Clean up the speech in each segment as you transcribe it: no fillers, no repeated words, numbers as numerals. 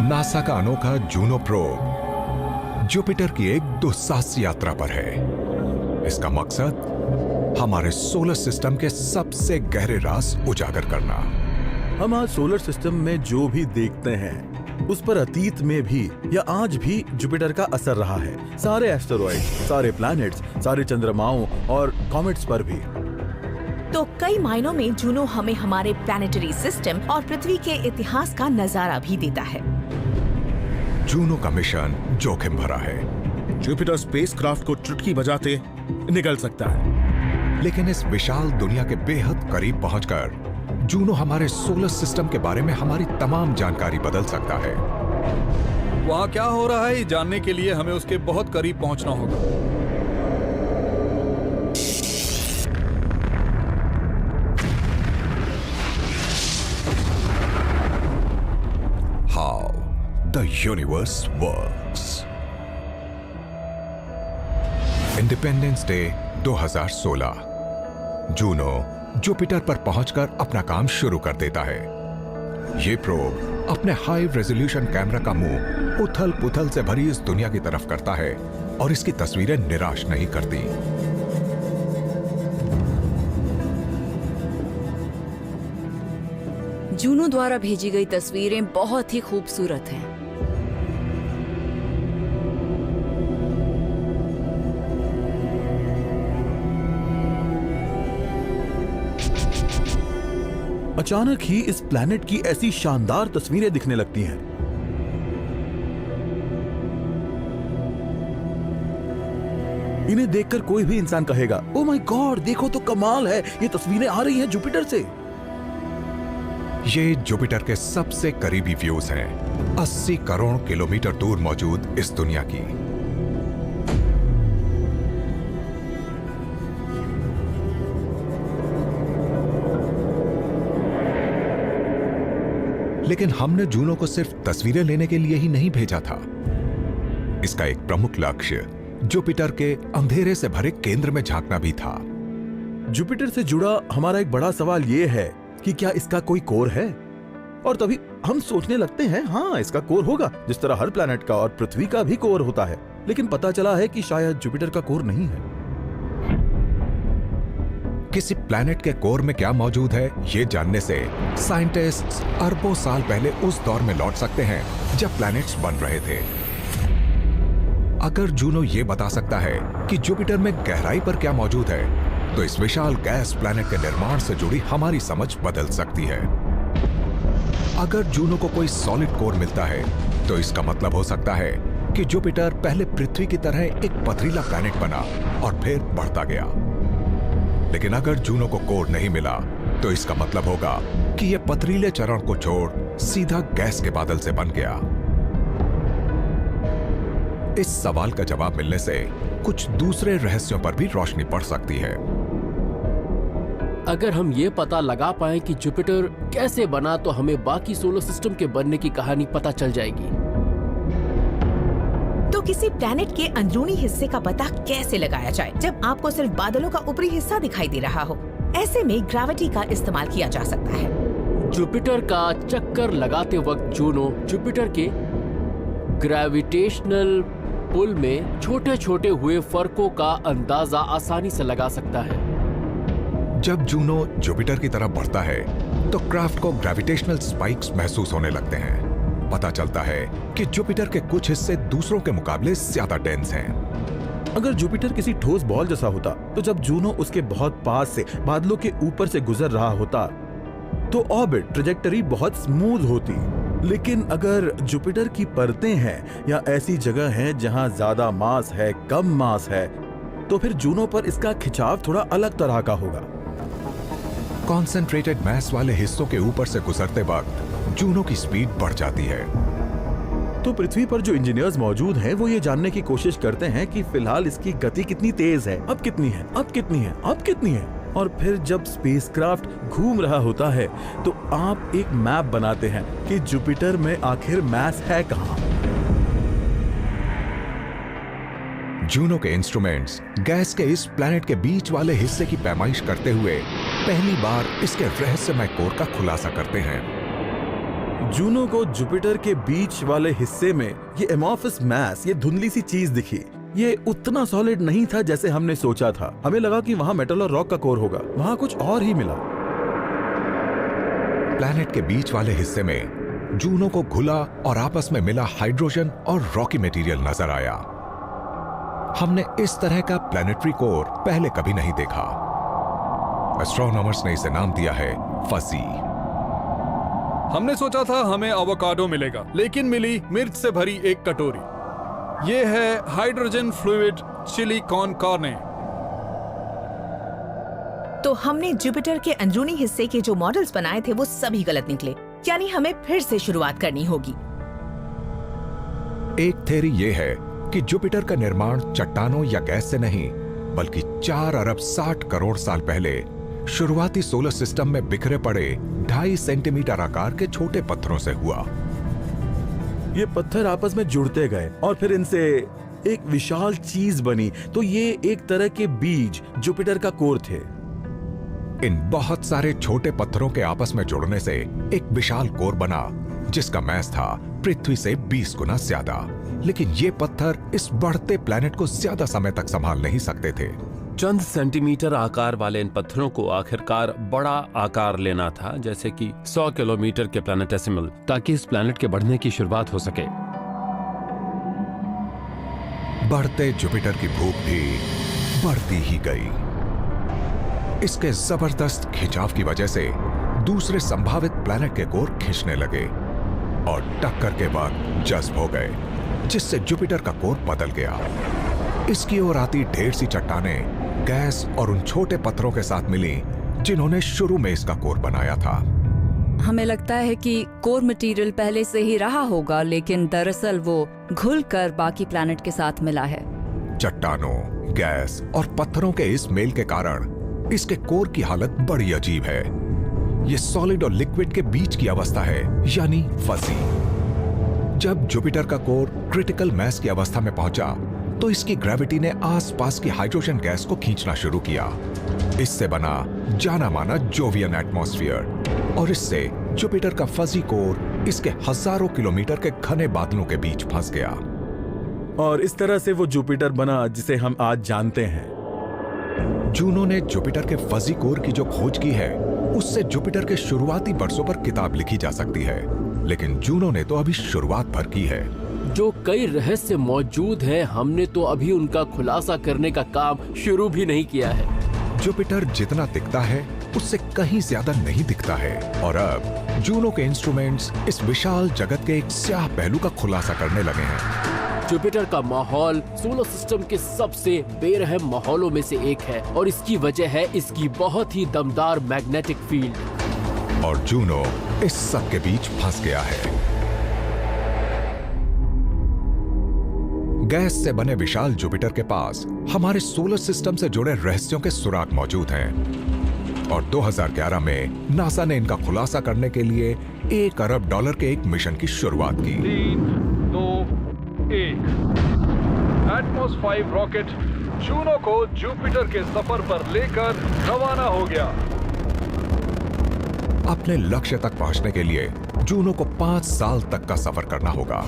NASA का अनोखा Juno probe Jupiter की एक दुस्साहसी यात्रा पर है। इसका मकसद हमारे सोलर सिस्टम के सबसे गहरे राज उजागर करना। हम आज सोलर सिस्टम में जो भी देखते हैं उस पर अतीत में भी या आज भी जुपिटर का असर रहा है। सारे एस्टेरॉइड, सारे प्लैनेट्स, सारे चंद्रमाओं और कॉमेट्स पर भी। तो कई मायनों में जूनो हमें हमारे प्लैनेटरी सिस्टम और पृथ्वी के इतिहास का नजारा भी देता है। जूनो का मिशन जोखिम भरा है। जुपिटर स्पेसक्राफ्ट को चुटकी बजाते निकल सकता है, लेकिन इस विशाल दुनिया के बेहद करीब पहुंचकर जूनो हमारे सोलर सिस्टम के बारे में हमारी तमाम जानकारी बदल सकता है। वहाँ क्या हो रहा है जानने के लिए हमें उसके बहुत करीब पहुंचना होगा। How the universe works. Independence day 2016। Juno Jupiter पर पहुंचकर अपना काम शुरू कर देता है। ये प्रोब अपने हाई रेजोल्यूशन कैमरा का मुंह उथल पुथल से भरी इस दुनिया की तरफ करता है और इसकी तस्वीरें निराश नहीं करती। जूनो द्वारा भेजी गई तस्वीरें बहुत ही खूबसूरत हैं। अचानक ही इस प्लैनेट की ऐसी शानदार तस्वीरें दिखने लगती हैं। इन्हें देखकर कोई भी इंसान कहेगा, ओ माय गॉड, देखो तो कमाल है, ये तस्वीरें आ रही हैं जुपिटर से। ये जुपिटर के सबसे करीबी व्यूज हैं, 80 करोड़ किलोमीटर दूर मौजूद इस दुनिया की। लेकिन हमने जूनो को सिर्फ तस्वीरें लेने के लिए ही नहीं भेजा था। इसका एक प्रमुख लक्ष्य जुपिटर के अंधेरे से भरे केंद्र में झांकना भी था। जुपिटर से जुड़ा हमारा एक बड़ा सवाल यह है कि क्या इसका कोई कोर है? और तभी हम सोचने लगते हैं, हाँ, इसका कोर होगा, जिस तरह हर प्लैनेट का और पृथ्वी का भी कोर होता है। लेकिन पता चला है कि शायद जुपिटर का कोर नहीं है। किसी प्लैनेट के कोर में क्या मौजूद है, ये जानने से साइंटिस्ट्स अरबों साल पहले उस दौर में लौट सकते हैं जब प्लैनेट्स बन रहे थे। अगर जूनो ये बता सकता है कि जुपिटर में गहराई पर क्या मौजूद है, तो इस विशाल गैस प्लैनेट के निर्माण से जुड़ी हमारी समझ बदल सकती है। अगर जूनो को कोई सॉलिड कोर मिलता है, तो इसका मतलब हो सकता है कि जुपिटर पहले पृथ्वी की तरह एक पथरीला प्लैनेट बना और फिर बढ़ता गया। लेकिन अगर जूनो को कोर नहीं मिला, तो इसका मतलब होगा कि यह पथरीले चरण को छोड़ सीधा गैस के बादल से बन गया। इस सवाल का जवाब मिलने से कुछ दूसरे रहस्यों पर भी रोशनी पड़ सकती है। अगर हम ये पता लगा पाएं कि जुपिटर कैसे बना, तो हमें बाकी सोलर सिस्टम के बनने की कहानी पता चल जाएगी। तो किसी प्लैनेट के अंदरूनी हिस्से का पता कैसे लगाया जाए जब आपको सिर्फ बादलों का ऊपरी हिस्सा दिखाई दे रहा हो? ऐसे में ग्रेविटी का इस्तेमाल किया जा सकता है। जुपिटर का चक्कर लगाते वक्त जूनो जुपिटर के ग्रेविटेशनल पुल में छोटे छोटे हुए फर्कों का अंदाजा आसानी से लगा सकता है। जब जूनो जुपिटर की तरफ बढ़ता है, तो क्राफ्ट को ग्रेविटेशनल स्पाइक्स महसूस होने लगते हैं। पता चलता है कि जुपिटर के कुछ हिस्से दूसरों के मुकाबले ज्यादा डेंस हैं। अगर जुपिटर किसी ठोस बॉल जैसा होता, तो जब जूनो उसके बहुत पास से बादलों के ऊपर से गुजर रहा होता, तो ऑर्बिट ट्रैजेक्टरी बहुत स्मूथ होती। लेकिन अगर जुपिटर की परतें हैं या ऐसी जगह हैं जहां ज्यादा मास है, कम मास है, तो फिर जूनो पर इसका खिंचाव थोड़ा अलग तरह का होगा। कॉन्सेंट्रेटेड मैस वाले हिस्सों के ऊपर से गुजरते वक्त जूनो की स्पीड बढ़ जाती है। तो पृथ्वी पर जो इंजीनियर्स मौजूद हैं, वो ये जानने की कोशिश करते हैं कि फिलहाल इसकी गति कितनी तेज है, अब कितनी है, अब कितनी है, अब कितनी है। और फिर जब स्पेसक्राफ्ट घूम रहा होता है, तो आप एक मैप बनाते हैं कि जुपिटर में आखिर मैस है कहां। जूनो के इंस्ट्रूमेंट्स गैस के इस प्लैनेट के बीच वाले हिस्से की पैमाइश करते हुए पहली बार इसके रहस्यमय कोर का खुलासा करते हैं। जूनो को जुपिटर के बीच वाले हिस्से में ये एमॉर्फस मैस, ये धुंधली सी चीज दिखी। ये उतना सॉलिड नहीं था जैसे हमने सोचा था। हमें लगा कि वहां मेटल और रॉक का कोर होगा, वहां कुछ और ही मिला। प्लैनेट के बीच वाले हिस्से में जूनो को घुला और आपस में मिला हाइड्रोजन और रॉकी मटेरियल नजर आया। हमने इस तरह का प्लैनेटरी कोर पहले कभी नहीं देखा। एस्ट्रोनॉमर्स ने इसे नाम दिया है फजी। हमने सोचा था हमें एवोकाडो मिलेगा, लेकिन मिली मिर्च से भरी एक कटोरी। ये है हाइड्रोजन फ्लूइड चिली कॉर्न कॉर्ने। तो हमने जुपिटर के अंदरूनी हिस्से के जो मॉडल्स बनाए थे वो सभी गलत निकले, यानी हमें फिर से शुरुआत करनी होगी। एक थ्योरी ये है कि जुपिटर का निर्माण चट्टानों या गैस से नहीं, बल्कि 4 अरब 60 करोड़ साल पहले शुरुआती सोलर सिस्टम में बिखरे पड़े 2.5 सेंटीमीटर आकार के छोटे पत्थरों से हुआ। ये पत्थर आपस में जुड़ते गए और फिर इनसे एक विशाल चीज बनी। तो ये एक तरह के बीज जुपिटर का कोर थे। इन बहुत सारे छोटे पत्थरों के आपस में जुड़ने से एक विशाल कोर बना, जिसका मैस था पृथ्वी से 20 गुना ज्यादा। लेकिन ये पत्थर इस बढ़ते प्लैनेट को ज्यादा समय तक संभाल नहीं सकते थे। चंद सेंटीमीटर आकार वाले इन पत्थरों को आखिरकार बड़ा आकार लेना था, जैसे कि 100 किलोमीटर के प्लैनेटेसिमल, ताकि इस प्लैनेट के बढ़ने की शुरुआत हो सके। बढ़ते जुपिटर की भूख भी बढ़ती ही गई। इसके जबरदस्त खिंचाव की वजह से दूसरे संभावित प्लैनेट के कोर खींचने लगे और टक्कर के बाद जज्ब हो गए, जिससे जुपिटर का कोर बदल गया। इसकी ओर आती ढेर सी चट्टानें गैस और उन छोटे पत्थरों के साथ मिली जिन्होंने शुरू में इसका कोर बनाया था। हमें लगता है कि कोर मटेरियल पहले से ही रहा होगा, लेकिन दरअसल वो घुलकर बाकी प्लैनेट के साथ मिला है। चट्टानों, गैस और पत्थरों के इस मेल के कारण इसके कोर की हालत बड़ी अजीब है। ये सॉलिड और लिक्विड के बीच की अवस्था है, यानी फजी। जब जुपिटर का कोर क्रिटिकल मैस की अवस्था में पहुंचा तो इसकी ग्रेविटी ने आसपास की हाइड्रोजन गैस को खींचना शुरू किया। इससे बना जाना माना जोवियन एटमॉस्फेयर, और इससे जुपिटर का फजी कोर इसके हजारों किलोमीटर के घने बादलों के बीच फंस गया। और इस तरह से वो जुपिटर बना जिसे हम आज जानते हैं। जूनो ने जुपिटर के फजी कोर की जो खोज की है, उससे जुपिटर के शुरुआती वर्षों पर किताब लिखी जा सकती है। लेकिन जूनो ने तो अभी शुरुआत भर की है। जो कई रहस्य मौजूद हैं, हमने तो अभी उनका खुलासा करने का काम शुरू भी नहीं किया है। जुपिटर जितना दिखता है उससे कहीं ज्यादा नहीं दिखता है, और अब जूनो के इंस्ट्रूमेंट्स इस विशाल जगत के एक स्याह पहलू का खुलासा करने लगे हैं। जुपिटर का माहौल सोलर सिस्टम के सबसे बेरहम माहौलों में से एक है, और इसकी वजह है इसकी बहुत ही दमदार मैग्नेटिक फील्ड। और जूनो इस सब के बीच फंस गया है। गैस से बने विशाल जुपिटर के पास हमारे सोलर सिस्टम से जुड़े रहस्यों के सुराग मौजूद हैं, और 2011 में नासा ने इनका खुलासा करने के लिए $1 अरब के एक मिशन की शुरुआत की। 3, 2, 1। एटमॉस 5 रॉकेट जूनो को जुपिटर के सफर पर लेकर रवाना हो गया। अपने लक्ष्य तक पहुंचने के लिए जूनो को 5 साल तक का सफर करना होगा।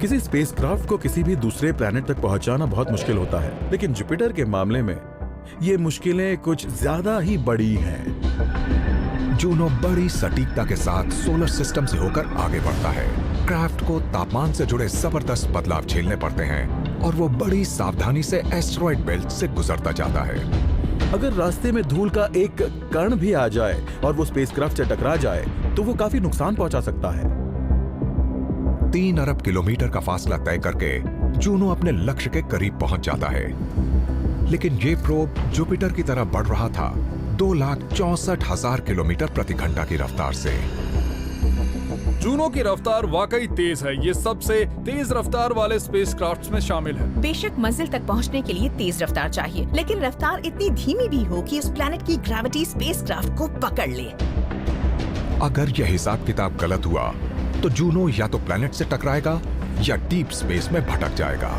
किसी स्पेसक्राफ्ट को किसी भी दूसरे प्लैनेट तक पहुंचाना बहुत मुश्किल होता है, लेकिन जुपिटर के मामले में ये मुश्किलें कुछ ज्यादा ही बड़ी हैं। जूनो बड़ी सटीकता के साथ सोलर सिस्टम से होकर आगे बढ़ता है। क्राफ्ट को तापमान से जुड़े जबरदस्त बदलाव झेलने पड़ते हैं, और वो बड़ी सावधानी से एस्टेरॉयड बेल्ट से गुजरता जाता है। अगर रास्ते में धूल का एक कण भी आ जाए और वो स्पेसक्राफ्ट से टकरा जाए तो वो काफी नुकसान पहुंचा सकता है। 3 अरब किलोमीटर का फासला तय करके जूनो अपने लक्ष्य के करीब पहुंच जाता है, लेकिन ये प्रोब जुपिटर की तरह बढ़ रहा था 2,64,000 किलोमीटर प्रति घंटा की रफ्तार से। जूनो की रफ्तार वाकई तेज है। ये सबसे तेज रफ्तार वाले स्पेसक्राफ्ट्स में शामिल है। बेशक मंजिल तक पहुंचने के लिए तेज रफ्तार चाहिए, लेकिन रफ्तार इतनी धीमी भी हो कि उस प्लैनेट की ग्रेविटी स्पेसक्राफ्ट को पकड़ ले। अगर यह हिसाब किताब गलत हुआ तो जूनो या तो प्लैनेट से टकराएगा या डीप स्पेस में भटक जाएगा।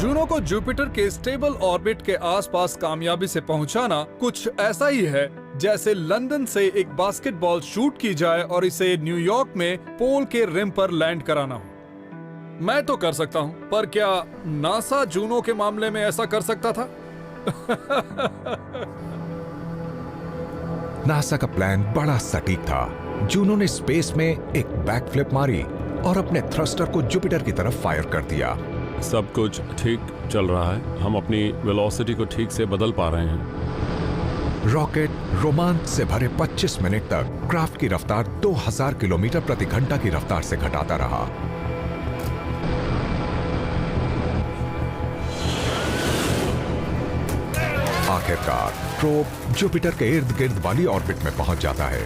जूनो को जुपिटर के स्टेबल ऑर्बिट के आसपास कामयाबी से पहुंचाना कुछ ऐसा ही है जैसे लंदन से एक बास्केटबॉल शूट की जाए और इसे न्यूयॉर्क में पोल के रिम पर लैंड कराना हो। मैं तो कर सकता हूं, पर क्या नासा जूनो के मामले में ऐसा कर सकता था? नासा का प्लान बड़ा सटीक था। जूनो ने स्पेस में एक बैकफ्लिप मारी और अपने थ्रस्टर को जुपिटर की तरफ फायर कर दिया। सब कुछ ठीक चल रहा है, हम अपनी वेलोसिटी को ठीक से बदल पा रहे हैं। रॉकेट रोमांच से भरे 25 मिनट तक क्राफ्ट की रफ्तार 2000 किलोमीटर प्रति घंटा की रफ्तार से घटाता रहा। आखिरकार प्रोब जुपिटर के इर्द गिर्द वाली ऑर्बिट में पहुंच जाता है।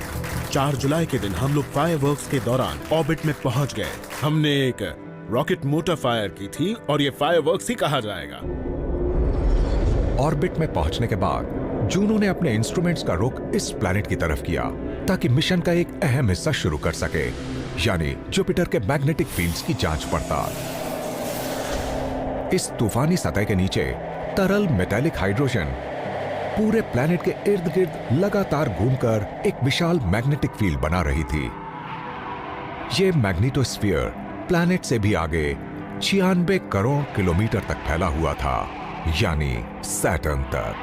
4 जुलाई के दिन हम लोग फायरवर्क्स के दौरान ऑर्बिट में पहुंच गए। हमने एक रॉकेट मोटर फायर की थी और ये फायरवर्क्स ही कहा जाएगा। ऑर्बिट में पहुंचने के बाद जूनो ने अपने इंस्ट्रूमेंट्स का रुख इस प्लैनेट की तरफ किया ताकि मिशन का एक अहम हिस्सा शुरू कर सके, यानी जुपिटर के मैग्नेटिक फील्ड्स की जांच पड़ताल। इस तूफानी सतह के नीचे तरल मेटालिक हाइड्रोजन पूरे प्लैनेट के इर्द गिर्द लगातार घूमकर एक विशाल मैग्नेटिक फील्ड बना रही थी। ये मैग्नेटोस्फीयर प्लैनेट से भी आगे 96 करोड़ किलोमीटर तक फैला हुआ था, यानी सैटर्न तक।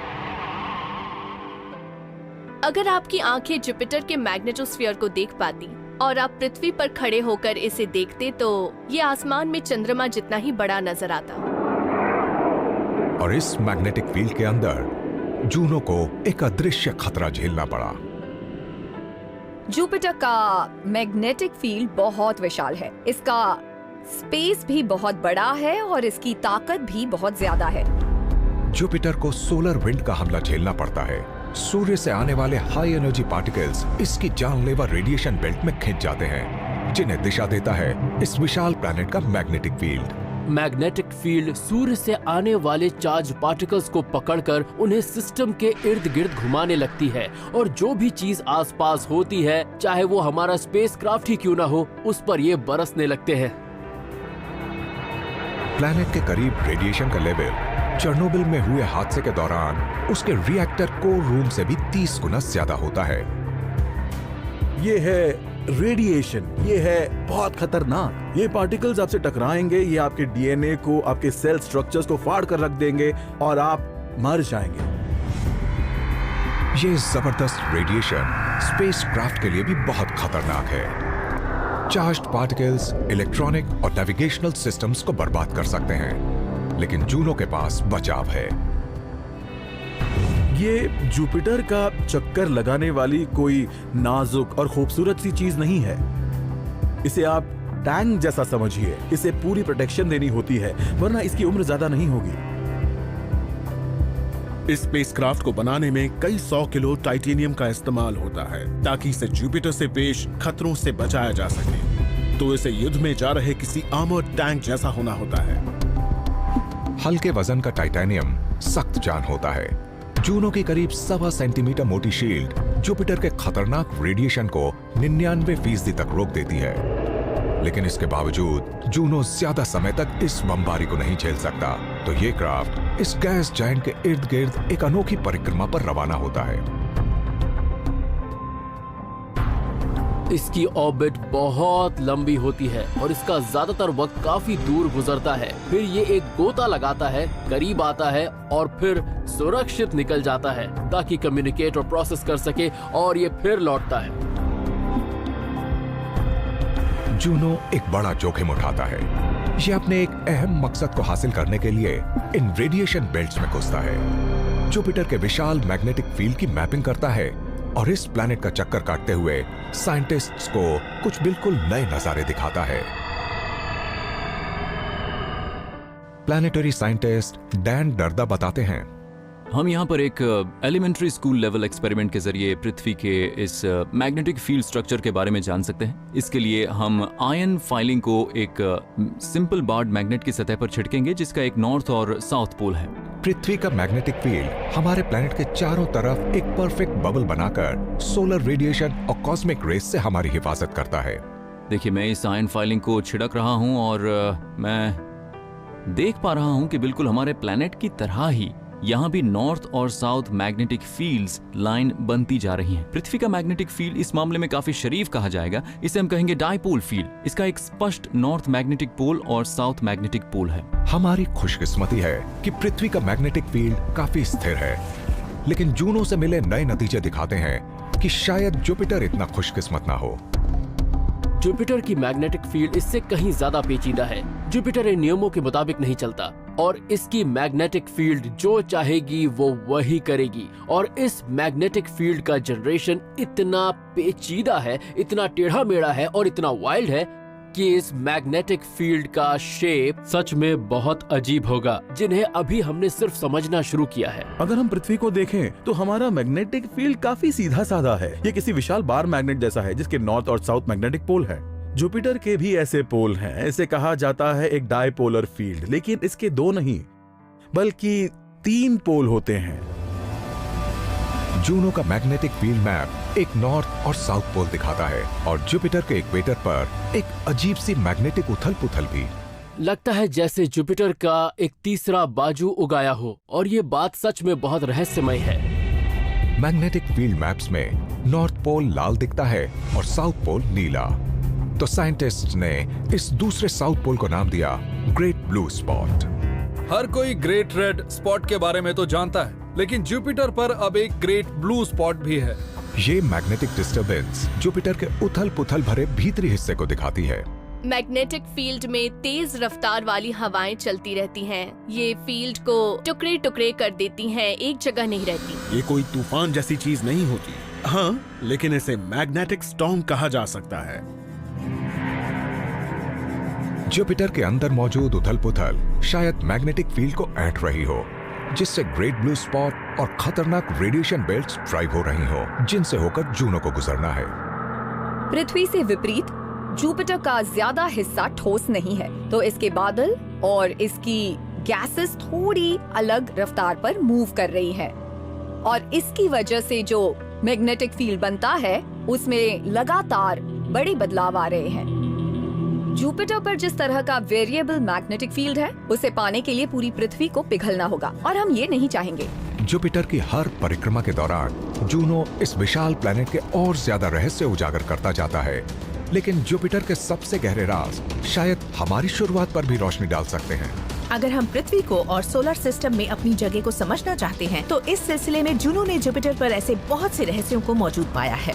अगर आपकी आंखें जुपिटर के मैग्नेटोस्फीयर को देख पाती और आप पृथ्वी पर खड़े होकर इसे देखते तो ये आसमान में चंद्रमा जितना ही बड़ा नजर आता। और इस मैग्नेटिक फील्ड के अंदर जूनो को एक अदृश्य खतरा झेलना पड़ा। जुपिटर का मैग्नेटिक फील्ड बहुत विशाल है, इसका स्पेस भी बहुत बड़ा है और इसकी ताकत भी बहुत ज्यादा है। जुपिटर को सोलर विंड का हमला झेलना पड़ता है। सूर्य से आने वाले हाई एनर्जी पार्टिकल्स इसकी जानलेवा रेडिएशन बेल्ट में खिंच जाते हैं, जिन्हें दिशा देता है इस विशाल प्लैनेट का मैग्नेटिक फील्ड। मैग्नेटिक फील्ड सूर्य से आने वाले चार्ज पार्टिकल्स को पकड़कर उन्हें सिस्टम के इर्द गिर्द घुमाने लगती है और जो भी चीज आसपास होती है, चाहे वो हमारा स्पेसक्राफ्ट ही क्यों ना हो, उस पर ये बरसने लगते हैं। प्लैनेट के करीब रेडिएशन का लेवल चेरनोबिल में हुए हादसे के दौरान उसके रिएक्टर कोर रूम से भी 30 गुना ज्यादा होता है। ये है रेडिएशन, ये है बहुत खतरनाक। ये पार्टिकल्स आपसे टकराएंगे, ये आपके डीएनए को, आपके सेल स्ट्रक्चर्स को फाड़ कर रख देंगे और आप मर जाएंगे। ये जबरदस्त रेडिएशन स्पेसक्राफ्ट के लिए भी बहुत खतरनाक है। चार्ज्ड पार्टिकल्स इलेक्ट्रॉनिक और नेविगेशनल सिस्टम्स को बर्बाद कर सकते हैं, लेकिन जूनो के पास बचाव है। ये जुपिटर का चक्कर लगाने वाली कोई नाजुक और खूबसूरत सी चीज नहीं है। इसे आप टैंक जैसा समझिए। इसे पूरी प्रोटेक्शन देनी होती है, वरना इसकी उम्र ज्यादा नहीं होगी। इस स्पेसक्राफ्ट को बनाने में कई 100 किलो टाइटेनियम का इस्तेमाल होता है ताकि इसे जुपिटर से पेश खतरों से बचाया जा सके। तो इसे युद्ध में जा रहे किसी आर्मर्ड टैंक जैसा होना होता है। हल्के वजन का टाइटेनियम सख्त जान होता है। जूनो की करीब 1.25 सेंटीमीटर मोटी शील्ड जुपिटर के खतरनाक रेडिएशन को 99% तक रोक देती है, लेकिन इसके बावजूद जूनो ज्यादा समय तक इस बमबारी को नहीं झेल सकता। तो ये क्राफ्ट इस गैस जायंट के इर्द गिर्द एक अनोखी परिक्रमा पर रवाना होता है। इसकी ऑर्बिट बहुत लंबी होती है और इसका ज्यादातर वक्त काफी दूर गुजरता है। फिर ये एक गोता लगाता है, करीब आता है और फिर सुरक्षित निकल जाता है ताकि कम्युनिकेट और प्रोसेस कर सके, और ये फिर लौटता है। जूनो एक बड़ा जोखिम उठाता है। ये अपने एक अहम मकसद को हासिल करने के लिए इन रेडिएशन बेल्ट्स में घुसता है। जुपिटर के विशाल मैग्नेटिक फील्ड की मैपिंग करता है और इस प्लैनेट का चक्कर काटते हुए साइंटिस्ट्स को कुछ बिल्कुल नए नजारे दिखाता है। प्लैनेटरी साइंटिस्ट डैन डर्दा बताते हैं, हम यहाँ पर एक एलिमेंट्री स्कूल लेवल एक्सपेरिमेंट के जरिए पृथ्वी के इस मैग्नेटिक फील्ड स्ट्रक्चर के बारे में जान सकते हैं। इसके लिए हम आयन फाइलिंग को एक सिंपल बार्ड मैग्नेट की सतह पर छिड़केंगे जिसका एक नॉर्थ और साउथ पोल है। पृथ्वी का मैग्नेटिक फील्ड हमारे प्लैनेट के चारों तरफ एक परफेक्ट बबल बनाकर सोलर रेडिएशन और कॉस्मिक रेस से हमारी हिफाजत करता है। देखिए, मैं इस आयन फाइलिंग को छिड़क रहा हूँ और मैं देख पा रहा हूँ कि बिल्कुल हमारे प्लेनेट की तरह ही यहाँ भी नॉर्थ और साउथ मैग्नेटिक फील्ड्स लाइन बनती जा रही हैं। पृथ्वी का मैग्नेटिक फील्ड इस मामले में काफी शरीफ कहा जाएगा। इसे हम कहेंगे डाइपोल फील्ड। इसका एक स्पष्ट नॉर्थ मैग्नेटिक पोल और साउथ मैग्नेटिक पोल है। हमारी खुशकिस्मती है कि पृथ्वी का मैग्नेटिक फील्ड काफी स्थिर है, लेकिन जूनो से मिले नए नतीजे दिखाते हैं कि शायद जुपिटर इतना खुशकिस्मत ना हो। जुपिटर की मैग्नेटिक फील्ड इससे कहीं ज्यादा पेचीदा है। जुपिटर इन नियमों के मुताबिक नहीं चलता और इसकी मैग्नेटिक फील्ड जो चाहेगी वो वही करेगी। और इस मैग्नेटिक फील्ड का जनरेशन इतना पेचीदा है, इतना टेढ़ा मेढ़ा है और इतना वाइल्ड है कि इस मैग्नेटिक फील्ड का शेप सच में बहुत अजीब होगा, जिन्हें अभी हमने सिर्फ समझना शुरू किया है। अगर हम पृथ्वी को देखें तो हमारा मैग्नेटिक फील्ड काफी सीधा साधा है। ये किसी विशाल बार मैग्नेट जैसा है जिसके नॉर्थ और साउथ मैग्नेटिक पोल है। जुपिटर के भी ऐसे पोल हैं। इसे कहा जाता है एक डायपोलर फील्ड, लेकिन इसके 2 नहीं बल्कि 3 पोल होते हैं। जूनो का मैग्नेटिक फील्ड मैप एक नॉर्थ और साउथ पोल दिखाता है और जुपिटर के इक्वेटर पर एक अजीब सी मैग्नेटिक उथल पुथल भी। लगता है जैसे जुपिटर का एक तीसरा बाजू उगाया हो, और ये बात सच में बहुत रहस्यमय है। मैग्नेटिक फील्ड मैप्स में नॉर्थ पोल लाल दिखता है और साउथ पोल नीला। तो साइंटिस्ट ने इस दूसरे साउथ पोल को नाम दिया ग्रेट ब्लू स्पॉट। हर कोई ग्रेट रेड स्पॉट के बारे में तो जानता है, लेकिन जुपिटर पर अब एक ग्रेट ब्लू स्पॉट भी है। ये मैग्नेटिक डिस्टरबेंस जुपिटर के उथल पुथल भरे भीतरी हिस्से को दिखाती है। मैग्नेटिक फील्ड में तेज रफ्तार वाली हवाएं चलती रहती हैं। ये फील्ड को टुकड़े टुकड़े कर देती हैं, एक जगह नहीं रहती। ये कोई तूफान जैसी चीज नहीं होती, हाँ, लेकिन इसे मैग्नेटिक स्टॉर्म कहा जा सकता है। जुपिटर के अंदर मौजूद उथल पुथल शायद मैग्नेटिक फील्ड को ऐंठ रही हो, जिससे ग्रेट ब्लू स्पॉट और खतरनाक रेडिएशन बेल्ट्स ड्राइव हो रही हो, जिनसे होकर जूनो को गुजरना है। पृथ्वी से विपरीत जुपिटर का ज्यादा हिस्सा ठोस नहीं है, तो इसके बादल और इसकी गैसेस थोड़ी अलग रफ्तार पर मूव कर रही है, और इसकी वजह से जो मैग्नेटिक फील्ड बनता है उसमें लगातार बड़े बदलाव आ रहे हैं। जुपिटर पर जिस तरह का वेरिएबल मैग्नेटिक फील्ड है, उसे पाने के लिए पूरी पृथ्वी को पिघलना होगा, और हम ये नहीं चाहेंगे। जुपिटर की हर परिक्रमा के दौरान जूनो इस विशाल प्लेनेट के और ज्यादा रहस्य उजागर करता जाता है, लेकिन जुपिटर के सबसे गहरे राज शायद हमारी शुरुआत पर भी रोशनी डाल सकते हैं। अगर हम पृथ्वी को और सोलर सिस्टम में अपनी जगह को समझना चाहते हैं, तो इस सिलसिले में जूनो ने जुपिटर पर ऐसे बहुत से रहस्यों को मौजूद पाया है।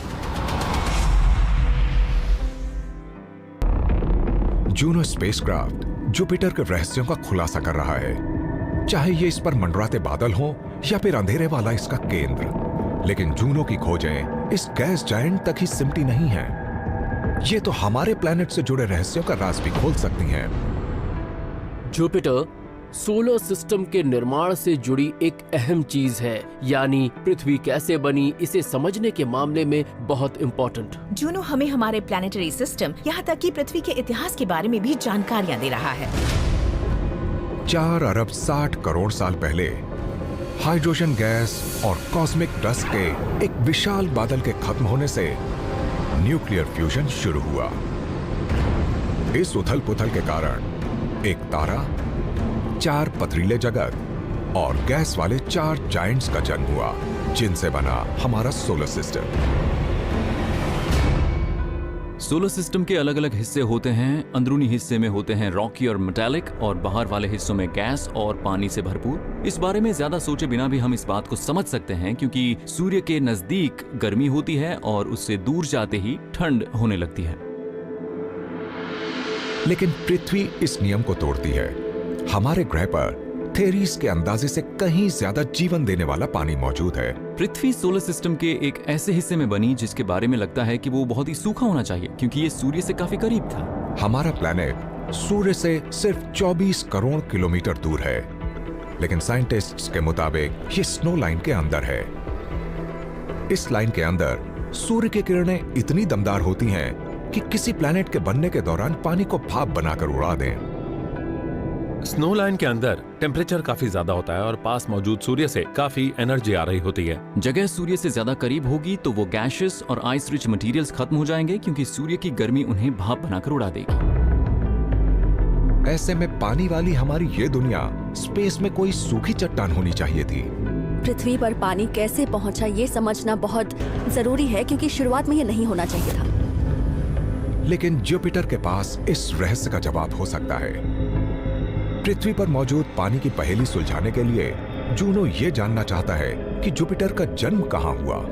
जूनो स्पेसक्राफ्ट जुपिटर के रहस्यों का खुलासा कर रहा है, चाहे ये इस पर मंडराते बादल हों या फिर अंधेरे वाला इसका केंद्र। लेकिन जूनो की खोजें इस गैस जायंट तक ही सिमटी नहीं हैं। ये तो हमारे प्लेनेट से जुड़े रहस्यों का राज भी खोल सकती हैं। जुपिटर सोलर सिस्टम के निर्माण से जुड़ी एक अहम चीज है, यानी पृथ्वी कैसे बनी, इसे समझने के मामले में बहुत इम्पोर्टेंट। जूनो हमें हमारे प्लानिटरी सिस्टम, यहाँ तक कि पृथ्वी के इतिहास के बारे में भी जानकारियाँ दे रहा है। 4 अरब 60 करोड़ साल पहले हाइड्रोजन गैस और कॉस्मिक डस्ट के एक विशाल बादल के खत्म होने से न्यूक्लियर फ्यूजन शुरू हुआ। इस उथल पुथल के कारण एक तारा, 4 पथरीले जगत और गैस वाले 4 जायंट्स का जन्म हुआ, जिनसे बना हमारा सोलर सिस्टम। सोलर सिस्टम के अलग अलग हिस्से होते हैं। अंदरूनी हिस्से में होते हैं रॉकी और मेटालिक, और बाहर वाले हिस्सों में गैस और पानी से भरपूर। इस बारे में ज्यादा सोचे बिना भी हम इस बात को समझ सकते हैं, क्योंकि सूर्य के नजदीक गर्मी होती है और उससे दूर जाते ही ठंड होने लगती है। लेकिन पृथ्वी इस नियम को तोड़ती है। हमारे ग्रह पर थेरीज के अंदाजे से कहीं ज्यादा जीवन देने वाला पानी मौजूद है। पृथ्वी सोलर सिस्टम के एक ऐसे हिस्से में बनी जिसके बारे में लगता है कि वो बहुत ही सूखा होना चाहिए, क्योंकि ये सूर्य से काफी करीब था। हमारा प्लेनेट सूर्य से सिर्फ 24 करोड़ किलोमीटर दूर है, लेकिन साइंटिस्ट्स के मुताबिक ये स्नो लाइन के अंदर है। इस लाइन के अंदर सूर्य की किरणें इतनी दमदार होती हैं कि किसी प्लेनेट के बनने के दौरान पानी को भाप बनाकर उड़ा दें। स्नो लाइन के अंदर टेम्परेचर काफी ज्यादा होता है और पास मौजूद सूर्य से काफी एनर्जी आ रही होती है। जगह सूर्य से ज्यादा करीब होगी तो वो गैसेस और आइस रिच मटेरियल्स खत्म हो जाएंगे, क्योंकि सूर्य की गर्मी उन्हें भाप बनाकर उड़ा देगी। ऐसे में पानी वाली हमारी ये दुनिया स्पेस में कोई सूखी चट्टान होनी चाहिए थी। पृथ्वी पर पानी कैसे पहुंचा ये समझना बहुत जरूरी है, क्योंकि शुरुआत में ये नहीं होना चाहिए था। लेकिन जुपिटर के पास इस रहस्य का जवाब हो सकता है। पृथ्वी पर मौजूद पानी की पहेली सुलझाने के लिए जूनो ये जानना चाहता है कि जुपिटर का जन्म कहाँ हुआ।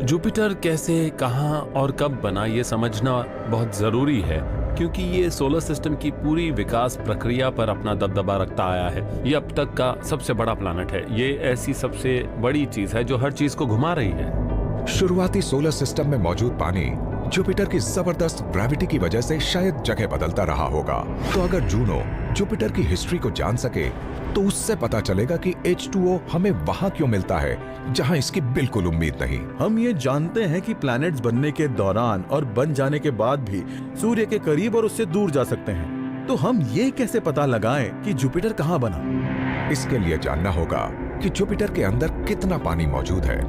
जुपिटर कैसे, कहाँ और कब बना, ये समझना बहुत जरूरी है, क्योंकि ये सोलर सिस्टम की पूरी विकास प्रक्रिया पर अपना दबदबा रखता आया है। ये अब तक का सबसे बड़ा प्लैनेट है। ये ऐसी सबसे बड़ी चीज है जो हर चीज को घुमा रही है। शुरुआती सोलर सिस्टम में मौजूद पानी जुपिटर की जबरदस्त ग्रेविटी की वजह से शायद जगह बदलता रहा होगा। तो अगर जूनो जुपिटर की हिस्ट्री को जान सके तो उससे पता चलेगा कि H2O हमें वहां क्यों मिलता है जहां इसकी बिल्कुल उम्मीद नहीं। हम ये जानते हैं कि प्लैनेट्स बनने के दौरान और बन जाने के बाद भी सूर्य के करीब और उससे दूर जा सकते हैं। तो हम ये कैसे पता लगाएं कि जुपिटर कहाँ बना? इसके लिए जानना होगा कि जुपिटर के अंदर कितना पानी मौजूद है।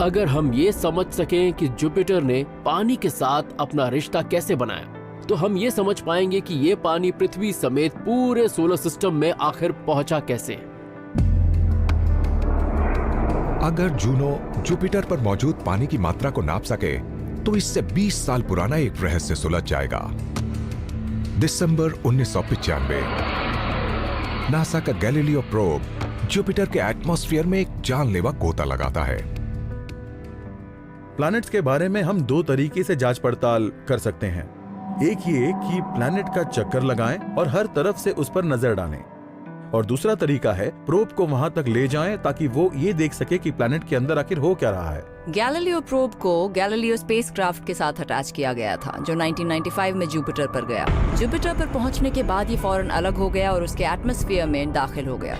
अगर हम ये समझ सकें कि जुपिटर ने पानी के साथ अपना रिश्ता कैसे बनाया, तो हम ये समझ पाएंगे कि ये पानी पृथ्वी समेत पूरे सोलर सिस्टम में आखिर पहुंचा कैसे। अगर जूनो जुपिटर पर मौजूद पानी की मात्रा को नाप सके तो इससे 20 साल पुराना एक रहस्य सुलझ जाएगा। दिसंबर 1995 नासा का गैलीलियो प्रोब जुपिटर के एटमॉस्फेयर में एक जानलेवा गोता लगाता है। प्लैनेट्स के बारे में हम दो तरीके से जांच पड़ताल कर सकते हैं। एक ये कि प्लैनेट का चक्कर लगाएं और हर तरफ से उस पर नजर डालें, और दूसरा तरीका है प्रोब को वहां तक ले जाएं ताकि वो ये देख सके कि प्लैनेट के अंदर आखिर हो क्या रहा है। गैलीलियो प्रोब को गैलीलियो स्पेसक्राफ्ट के साथ अटैच किया गया था, जो 1995 में जुपिटर पर गया। जुपिटर पर पहुंचने के बाद ये फौरन अलग हो गया और उसके एटमॉस्फेयर में दाखिल हो गया।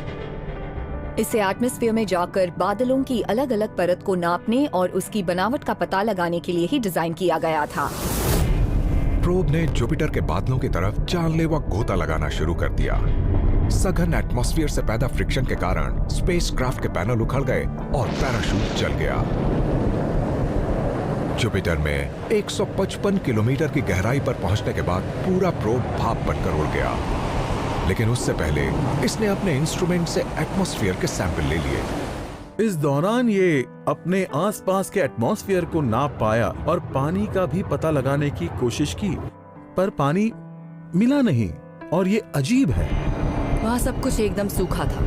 इसे एटमॉस्फेयर में जाकर बादलों की अलग अलग परत को नापने और उसकी बनावट का पता लगाने के लिए ही डिजाइन किया गया था। प्रोब ने जुपिटर के बादलों की तरफ जानलेवा गोता लगाना शुरू कर दिया। सघन एटमॉस्फेयर से पैदा फ्रिक्शन के कारण स्पेसक्राफ्ट के पैनल उखड़ गए और पैराशूट जल गया। जुपिटर में 155 किलोमीटर की गहराई पर पहुंचने के बाद पूरा प्रोब भाप बनकर उड़ गया, लेकिन उससे पहले इसने अपने इंस्ट्रूमेंट से एटमॉस्फेयर के सैंपल ले लिए। इस दौरान ये अपने आसपास के एटमॉस्फेयर को नाप पाया और पानी का भी पता लगाने की कोशिश की, पर पानी मिला नहीं। और ये अजीब है, वहाँ सब कुछ एकदम सूखा था।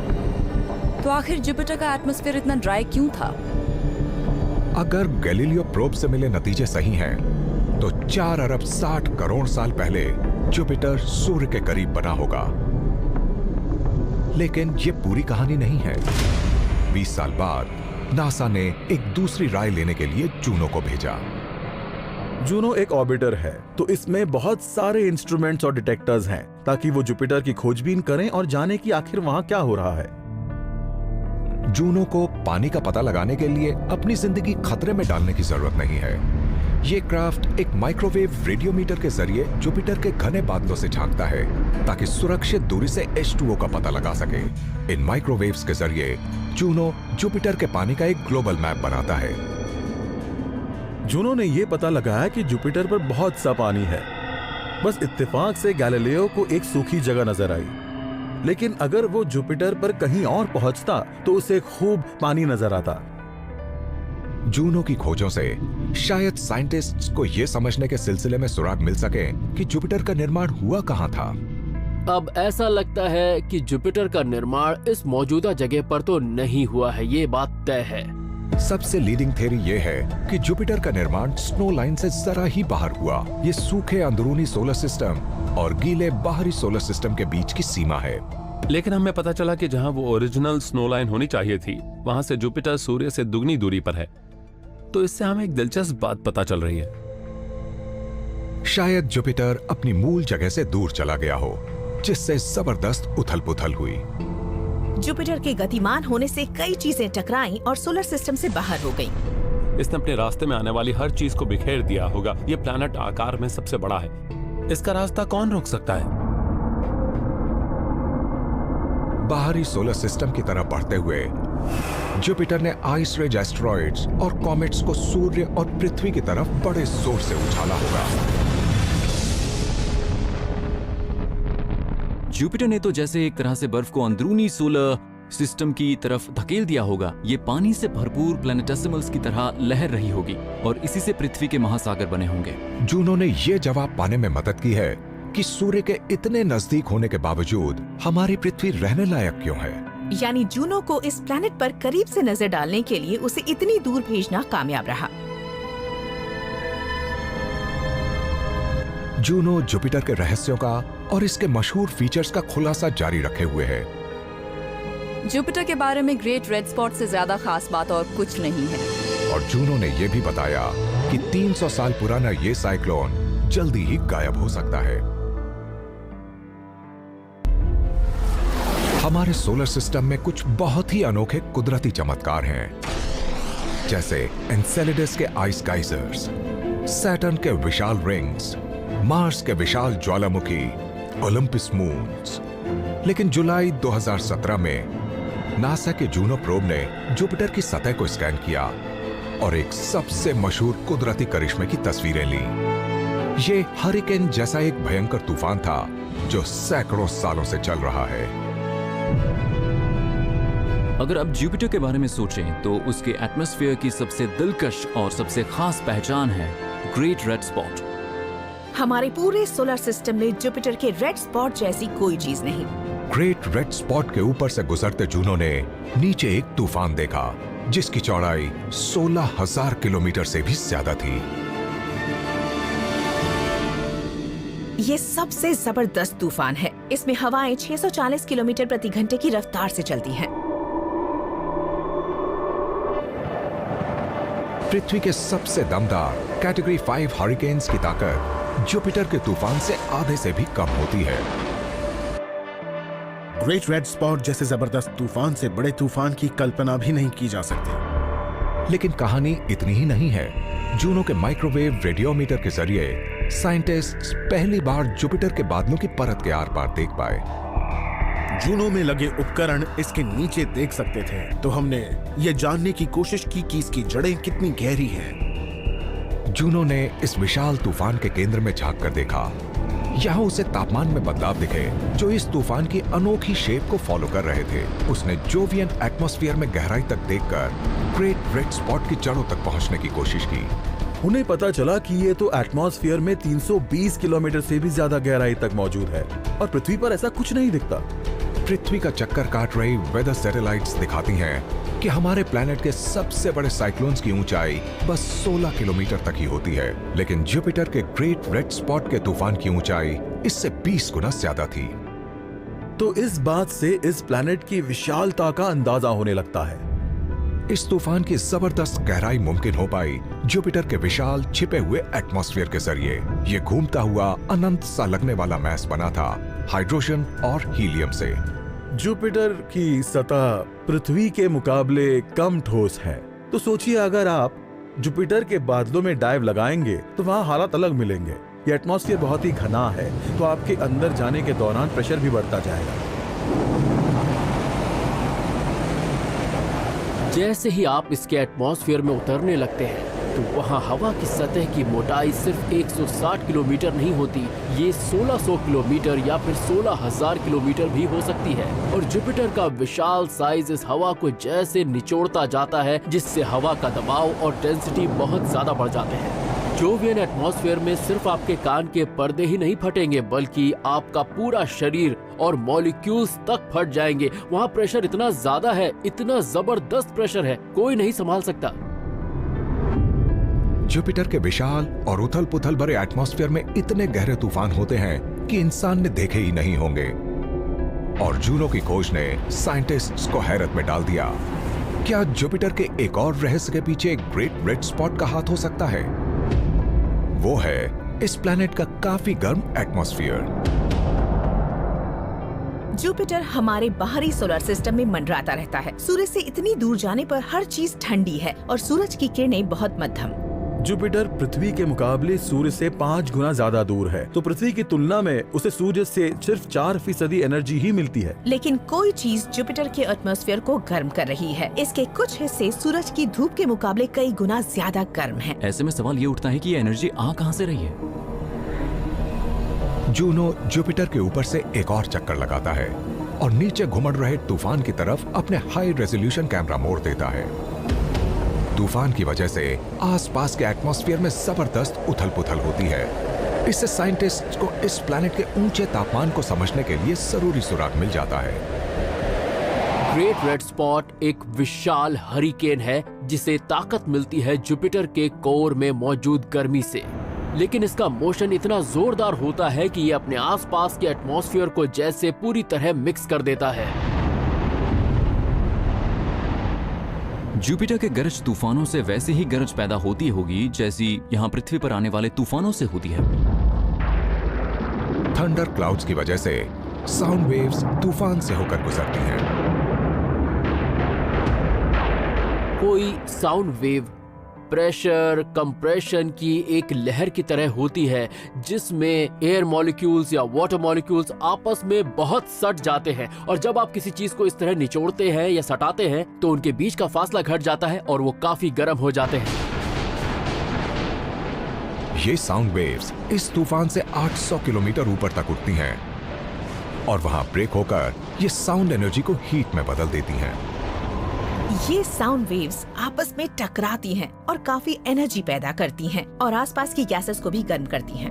तो आखिर जुपिटर का एटमॉस्फेयर इतना ड्राई क्यों था? अगर गैलीलियो प्रोब से मिले नतीजे सही हैं, तो 4 अरब 60 करोड़ साल पहले जुपिटर सूर्य के करीब बना होगा। लेकिन ये पूरी कहानी नहीं है। 20 साल बाद नासा ने एक दूसरी राय लेने के लिए जूनो को भेजा। जूनो एक ऑर्बिटर है, तो इसमें बहुत सारे इंस्ट्रूमेंट्स और डिटेक्टर्स हैं ताकि वो जुपिटर की खोजबीन करें और जाने कि आखिर वहां क्या हो रहा है। जूनो को पानी का पता लगाने के लिए अपनी जिंदगी खतरे में डालने की जरूरत नहीं है। ये क्राफ्ट एक माइक्रोवेव रेडियोमीटर के जरिए जुपिटर के घने बादलों से झांकता है ताकि सुरक्षित दूरी से H2O का पता लगा सके। इन माइक्रोवेव्स के जरिए जूनो जुपिटर के पानी का एक ग्लोबल मैप बनाता है। जूनो ने यह पता लगाया कि जुपिटर पर बहुत सा पानी है। बस इत्तेफाक से गैलीलियो को एक सूखी जगह नजर आई, लेकिन अगर वो जुपिटर पर कहीं और पहुंचता तो उसे खूब पानी नजर आता। जूनो की खोजों से शायद साइंटिस्ट्स को यह समझने के सिलसिले में सुराग मिल सके कि जुपिटर का निर्माण हुआ कहां था। अब ऐसा लगता है कि जुपिटर का निर्माण इस मौजूदा जगह पर तो नहीं हुआ है, ये बात तय है। सबसे लीडिंग थ्योरी ये है कि जुपिटर का निर्माण स्नो लाइन से जरा ही बाहर हुआ। ये सूखे अंदरूनी सोलर सिस्टम और गीले बाहरी सोलर सिस्टम के बीच की सीमा है। लेकिन हमें पता चला कि जहां वो ओरिजिनल स्नो लाइन होनी चाहिए थी, वहां से जुपिटर सूर्य से दुगनी दूरी पर है। तो इससे हमें एक दिलचस्प बात पता चल रही है। शायद जुपिटर अपनी मूल जगह से दूर चला गया हो, जिससे जबरदस्त उथल पुथल हुई। जुपिटर के गतिमान होने से कई चीजें टकराईं और सोलर सिस्टम से बाहर हो गईं। इसने अपने रास्ते में आने वाली हर चीज को बिखेर दिया होगा। ये प्लैनेट आकार में सबसे बड़ा है, इसका रास्ता कौन रोक सकता है? बाहरी सोलर सिस्टम की तरफ बढ़ते हुए जुपिटर ने आइस रेज एस्टेरॉइड्स और कॉमेट्स को सूर्य और पृथ्वी की तरफ बड़े जोर से उछाला होगा। जुपिटर ने तो जैसे एक तरह से बर्फ को अंदरूनी सोलर सिस्टम की तरफ धकेल दिया होगा, ये पानी से भरपूर प्लैनेटेसिमल्स की तरह लहर रही होगी और इसी से पृथ्वी के महासागर बने होंगे। जूनो ने ये जवाब पाने में मदद की है कि सूर्य के इतने नजदीक होने के बावजूद हमारी पृथ्वी रहने लायक क्यों है। यानी जूनो को इस प्लैनेट पर करीब से नजर डालने के लिए उसे इतनी दूर भेजना कामयाब रहा। जूनो जुपिटर के रहस्यों का और इसके मशहूर फीचर्स का खुलासा जारी रखे हुए है। जुपिटर के बारे में ग्रेट रेड स्पॉट से ज्यादा खास बात और कुछ नहीं है। और जूनो ने यह भी बताया कि 300 साल पुराना ये साइक्लोन जल्दी ही गायब हो सकता है। हमारे सोलर सिस्टम में कुछ बहुत ही अनोखे कुदरती चमत्कार हैं, जैसे एनसेलेडस के आइस गाइजर्स, सैटर्न के विशाल रिंग्स, मार्स के विशाल ज्वालामुखी, ओलंपस मून्स। लेकिन जुलाई 2017 में नासा के जूनो प्रोब ने जुपिटर की सतह को स्कैन किया और एक सबसे मशहूर कुदरती करिश्मे की तस्वीरें ली। ये हरिकेन जैसा एक भयंकर तूफान था जो सैकड़ों सालों से चल रहा है। अगर आप जुपिटर के बारे में सोचें तो उसके एटमॉस्फेयर की सबसे दिलकश और सबसे खास पहचान है ग्रेट रेड स्पॉट। हमारे पूरे सोलर सिस्टम में जुपिटर के रेड स्पॉट जैसी कोई चीज नहीं। ग्रेट रेड स्पॉट के ऊपर से गुजरते जूनो ने नीचे एक तूफान देखा जिसकी चौड़ाई 16,000 किलोमीटर से भी ज्यादा थी। ये सबसे जबरदस्त तूफान है। इसमें हवाएं 640 किलोमीटर प्रति घंटे की रफ्तार से चलती हैं। पृथ्वी के सबसे दमदार कैटेगरी 5 हरिकेन्स की ताकत जुपिटर के तूफान से आधे से भी कम होती है। ग्रेट रेड स्पॉट जैसे जबरदस्त तूफान से बड़े तूफान की कल्पना भी नहीं की जा सकती। लेकिन कहानी इतनी ही नहीं है। जूनो के माइक्रोवेव रेडियोमीटर के जरिए साइंटिस्ट पहली बार जुपिटर के बादलों की परत के आर पार देख पाए। जूनो में लगे उपकरण इसके नीचे देख सकते थे, तो हमने ये जानने की कोशिश की कि इसकी जड़ें कितनी गहरी हैं। जूनो ने इस विशाल तूफान के केंद्र में झांक कर देखा। यहाँ उसे तापमान में बदलाव दिखे जो इस तूफान की अनोखी शेप को फॉलो कर रहे थे। उसने जोवियन एटमॉस्फेयर में गहराई तक देखकर ग्रेट रेड स्पॉट की जड़ों तक पहुंचने की कोशिश की। उन्हें पता चला कि ये तो एटमॉस्फेयर में 320 किलोमीटर से भी ज्यादा गहराई तक मौजूद है और पृथ्वी पर ऐसा कुछ नहीं दिखता। पृथ्वी का चक्कर काट रही वेदर सैटेलाइट्स दिखाती हैं कि हमारे प्लैनेट के सबसे बड़े साइक्लोन्स की ऊंचाई बस 16 किलोमीटर तक ही होती है, लेकिन जुपिटर के ग्रेट रेड स्पॉट के तूफान की ऊंचाई इससे 20 गुना ज्यादा थी। तो इस बात से इस प्लैनेट की विशालता का अंदाजा होने लगता है। इस तूफान की जबरदस्त गहराई मुमकिन हो पाई जुपिटर के विशाल छिपे हुए एटमॉस्फेयर के जरिए। ये घूमता हुआ अनंत सा लगने वाला मैस बना था हाइड्रोजन और हीलियम से। जुपिटर की सतह पृथ्वी के मुकाबले कम ठोस है, तो सोचिए अगर आप जुपिटर के बादलों में डाइव लगाएंगे तो वहाँ हालात अलग मिलेंगे। ये एटमॉस्फेयर बहुत ही घना है, तो आपके अंदर जाने के दौरान प्रेशर भी बढ़ता जाएगा। जैसे ही आप इसके एटमॉस्फेयर में उतरने लगते हैं तो वहाँ हवा की सतह की मोटाई सिर्फ 160 किलोमीटर नहीं होती, ये 1600 किलोमीटर या फिर 16,000 किलोमीटर भी हो सकती है। और जुपिटर का विशाल साइज इस हवा को जैसे निचोड़ता जाता है, जिससे हवा का दबाव और डेंसिटी बहुत ज्यादा बढ़ जाते हैं। जोवियन एटमॉस्फेयर में सिर्फ आपके कान के पर्दे ही नहीं फटेंगे, बल्कि आपका पूरा शरीर और मॉलिक्यूल्स तक फट जाएंगे। वहाँ प्रेशर इतना ज्यादा है, इतना जबरदस्त प्रेशर है, कोई नहीं संभाल सकता। जुपिटर के विशाल और उथल पुथल भरे एटमॉस्फेयर में इतने गहरे तूफान होते हैं कि इंसान ने देखे ही नहीं होंगे। और जूनो की खोज ने साइंटिस्ट्स को हैरत में डाल दिया। क्या जुपिटर के एक और रहस्य के पीछे एक ग्रेट रेड स्पॉट का हाथ हो सकता है? वो है इस प्लैनेट का काफी गर्म एटमॉस्फेयर। जुपिटर हमारे बाहरी सोलर सिस्टम में मंडराता रहता है। सूरज से इतनी दूर जाने पर हर चीज ठंडी है और सूरज की किरणें बहुत मध्यम। जुपिटर पृथ्वी के मुकाबले सूर्य से 5 गुना ज्यादा दूर है, तो पृथ्वी की तुलना में उसे सूर्य से सिर्फ 4% एनर्जी ही मिलती है। लेकिन कोई चीज जुपिटर के एटमॉस्फेयर को गर्म कर रही है। इसके कुछ हिस्से सूरज की धूप के मुकाबले कई गुना ज्यादा गर्म हैं। ऐसे में सवाल ये उठता है कि ये एनर्जी आ कहां से रही है? जूनो जुपिटर के ऊपर से एक और चक्कर लगाता है और नीचे घुमड़ रहे तूफान की तरफ अपने हाई रेजोल्यूशन कैमरा मोड़ देता है। तूफान की वजह से आसपास के एटमॉस्फेयर में जबरदस्त उथल-पुथल होती है। इससे साइंटिस्ट्स को इस प्लैनेट के ऊंचे तापमान को समझने के लिए जरूरी सुराग मिल जाता है। ग्रेट रेड स्पॉट एक विशाल हरिकेन है जिसे ताकत मिलती है जुपिटर के कोर में मौजूद गर्मी से, लेकिन इसका मोशन इतना जोरदार होता है कि ये अपने आसपास के एटमॉस्फेयर को जैसे पूरी तरह मिक्स कर देता है। जुपिटर के गरज तूफानों से वैसे ही गरज पैदा होती होगी जैसी यहाँ पृथ्वी पर आने वाले तूफानों से होती है। थंडर क्लाउड्स की वजह से साउंड वेव्स तूफान से होकर गुजरती हैं। कोई साउंड वेव प्रेशर कंप्रेशन की एक लहर की तरह होती है जिसमें एयर मॉलिक्यूल्स या वाटर मॉलिक्यूल्स आपस में बहुत सट जाते हैं, और जब आप किसी चीज को इस तरह निचोड़ते हैं या सटाते हैं तो उनके बीच का फासला घट जाता है और वो काफी गर्म हो जाते हैं। ये साउंड वेव्स इस तूफान से 800 किलोमीटर ऊपर तक उठती हैं और वहां ब्रेक होकर ये साउंड एनर्जी को हीट में बदल देती हैं। ये साउंड वेव्स आपस में टकराती हैं और काफी एनर्जी पैदा करती हैं और आसपास की गैसेस को भी गर्म करती हैं।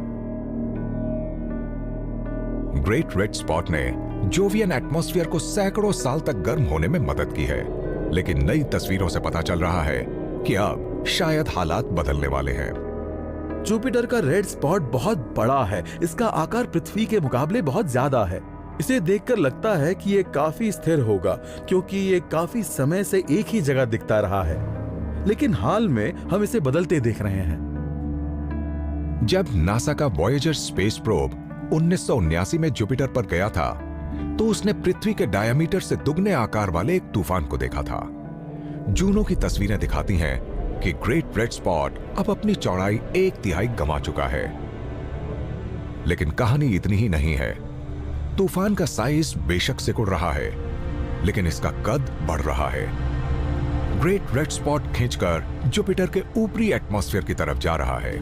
ग्रेट रेड स्पॉट ने जोवियन एटमॉस्फेयर को सैकड़ों साल तक गर्म होने में मदद की है, लेकिन नई तस्वीरों से पता चल रहा है कि अब शायद हालात बदलने वाले हैं। जुपिटर का रेड स्पॉट बहुत बड़ा है। इसका आकार पृथ्वी के मुकाबले बहुत ज्यादा है। इसे देखकर लगता है कि ये काफी स्थिर होगा क्योंकि ये काफी समय से एक ही जगह दिखता रहा है, लेकिन हाल में हम इसे बदलते देख रहे हैं। जब नासा का वॉयेजर स्पेस प्रोब 1979 में जुपिटर पर गया था तो उसने पृथ्वी के डायमीटर से दुगने आकार वाले एक तूफान को देखा था। जूनो की तस्वीरें दिखाती हैं कि ग्रेट रेड स्पॉट अब अपनी चौड़ाई 1/3 गंवा चुका है। लेकिन कहानी इतनी ही नहीं है। तूफान का साइज बेशक सिकुड़ रहा है, लेकिन इसका कद बढ़ रहा है। ग्रेट रेड स्पॉट खींचकर जुपिटर के ऊपरी एटमॉस्फेयर की तरफ जा रहा है।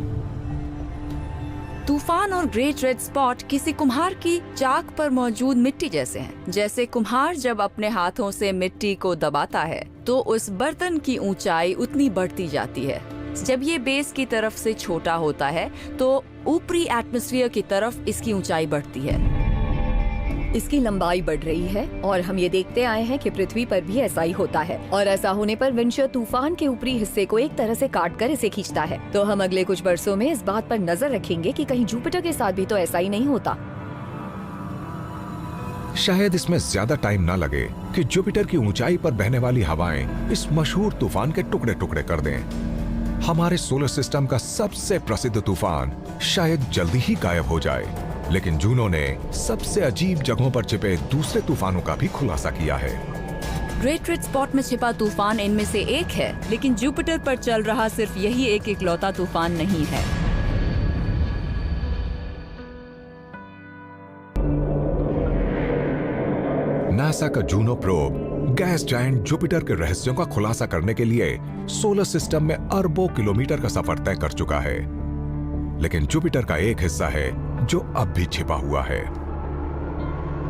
तूफान और ग्रेट रेड स्पॉट किसी कुम्हार की चाक पर मौजूद मिट्टी जैसे हैं। जैसे कुम्हार जब अपने हाथों से मिट्टी को दबाता है तो उस बर्तन की ऊंचाई उतनी बढ़ती जाती है। जब ये बेस की तरफ से छोटा होता है तो ऊपरी एटमॉस्फेयर की तरफ इसकी ऊंचाई बढ़ती है। इसकी लंबाई बढ़ रही है और हम ये देखते आए हैं कि पृथ्वी पर भी ऐसा ही होता है, और ऐसा होने पर विंडशीयर तूफान के ऊपरी हिस्से को एक तरह से काटकर इसे खींचता है। तो हम अगले कुछ वर्षों में इस बात पर नजर रखेंगे कि कहीं जुपिटर के साथ भी तो ऐसा ही नहीं होता। शायद इसमें ज्यादा टाइम ना लगे कि जुपिटर की ऊंचाई पर बहने वाली हवाएं इस मशहूर तूफान के टुकड़े टुकड़े कर दें। हमारे सोलर सिस्टम का सबसे प्रसिद्ध तूफान शायद जल्दी ही गायब हो जाए, लेकिन जूनो ने सबसे अजीब जगहों पर छिपे दूसरे तूफानों का भी खुलासा किया है। ग्रेट रेड स्पॉट में छिपा तूफान इनमें से एक है, लेकिन जुपिटर पर चल रहा सिर्फ यही एक इकलौता तूफान नहीं है। नासा का Juno probe gas giant Jupiter के रहस्यों का खुलासा करने के लिए सोलर सिस्टम में अरबों किलोमीटर का सफर तय कर चुका है, लेकिन जुपिटर का एक हिस्सा है जो अब भी छिपा हुआ है।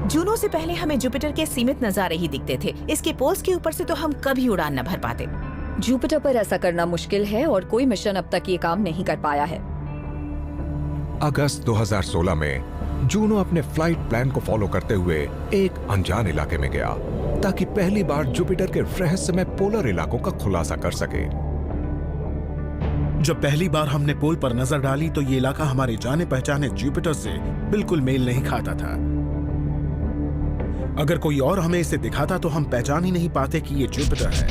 जूनो से पहले हमें जुपिटर के सीमित नजारे ही दिखते थे। इसके पोल्स के ऊपर से तो हम कभी उड़ान न भर पाते। जुपिटर पर ऐसा करना मुश्किल है और कोई मिशन अब तक ये काम नहीं कर पाया है। अगस्त 2016 में जूनो अपने फ्लाइट प्लान को फॉलो करते हुए एक अनजान इलाके में गया ताकि पहली बार जुपिटर के रहस्यमय पोलर इलाकों का खुलासा कर सके। जब पहली बार हमने पोल पर नजर डाली तो ये इलाका हमारे जाने पहचाने जुपिटर से बिल्कुल मेल नहीं खाता था। अगर कोई और हमें इसे दिखाता तो हम पहचान ही नहीं पाते कि ये जुपिटर है।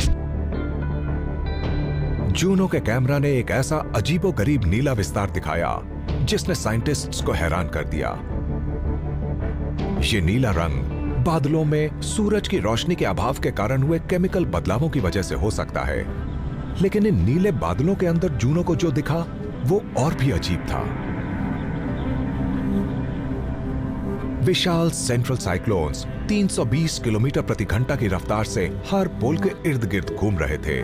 जूनो के कैमरा ने एक ऐसा अजीबोगरीब नीला विस्तार दिखाया जिसने साइंटिस्ट्स को हैरान कर दिया। ये नीला रंग बादलों में सूरज की रोशनी के अभाव के कारण हुए केमिकल बदलावों की वजह से हो सकता है, लेकिन इन नीले बादलों के अंदर जूनो को जो दिखा वो और भी अजीब था। विशाल सेंट्रल साइक्लोन्स 320 किलोमीटर प्रति घंटा की रफ्तार से हर पोल के इर्द गिर्द घूम रहे थे,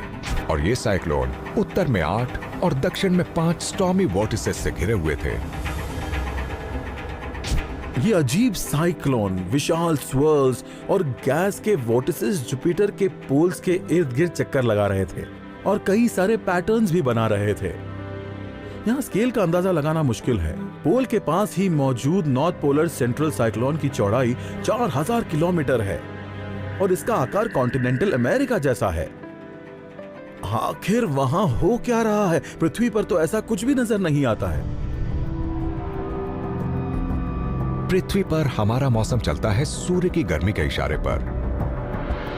और ये साइक्लोन उत्तर में 8 और दक्षिण में 5 स्टॉर्मी वॉर्टिसेस से घिरे हुए थे। ये अजीब साइक्लोन, विशाल स्वर्ल्स और गैस के वोर्टिसेस जुपिटर के पोल्स के इर्द गिर्द चक्कर लगा रहे थे और कई सारे पैटर्न्स भी बना रहे थे। यहाँ स्केल का अंदाजा लगाना मुश्किल है। पोल के पास ही मौजूद नॉर्थ पोलर सेंट्रल साइक्लोन की चौड़ाई 4000 किलोमीटर है और इसका आकार कॉन्टिनेंटल अमेरिका जैसा है। आखिर वहां हो क्या रहा है? पृथ्वी पर तो ऐसा कुछ भी नजर नहीं आता है। पृथ्वी पर हमारा मौसम चलता है सूर्य की गर्मी के इशारे पर।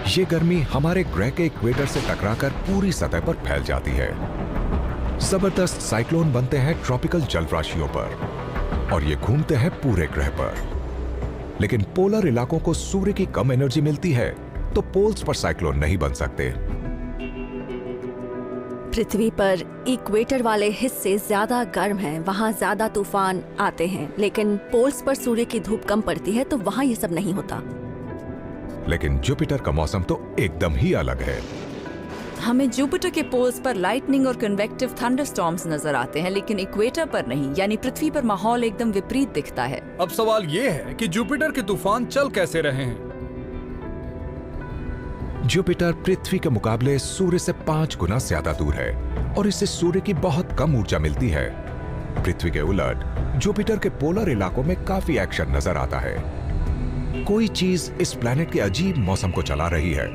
यह गर्मी हमारे ग्रह के इक्वेटर से टकराकर पूरी सतह पर फैल जाती है। जबरदस्त साइक्लोन बनते हैं ट्रॉपिकल जलराशियों पर और ये घूमते हैं पूरे ग्रह पर। लेकिन पोलर इलाकों को सूर्य की कम एनर्जी मिलती है, तो पोल्स पर साइक्लोन नहीं बन सकते। पृथ्वी पर इक्वेटर वाले हिस्से ज्यादा गर्म हैं, वहाँ ज्यादा तूफान आते हैं, लेकिन पोल्स पर सूर्य की धूप कम पड़ती है, तो वहाँ ये सब नहीं होता। लेकिन जुपिटर का मौसम तो एकदम ही अलग है। हमें जुपिटर के पोल्स पर लाइटनिंग और कन्वेक्टिव थंडरस्टॉर्म्स नजर आते हैं, लेकिन इक्वेटर पर नहीं, यानी पृथ्वी पर माहौल एकदम विपरीत दिखता है। अब सवाल ये है कि जुपिटर के तूफान चल कैसे रहे हैं? जुपिटर पृथ्वी के मुकाबले सूर्य से 5 गुना ज्यादा दूर है और इससे सूर्य की बहुत कम ऊर्जा मिलती है। पृथ्वी के उलट जुपिटर के पोलर इलाकों में काफी एक्शन नजर आता है। कोई चीज इस प्लैनेट के अजीब मौसम को चला रही है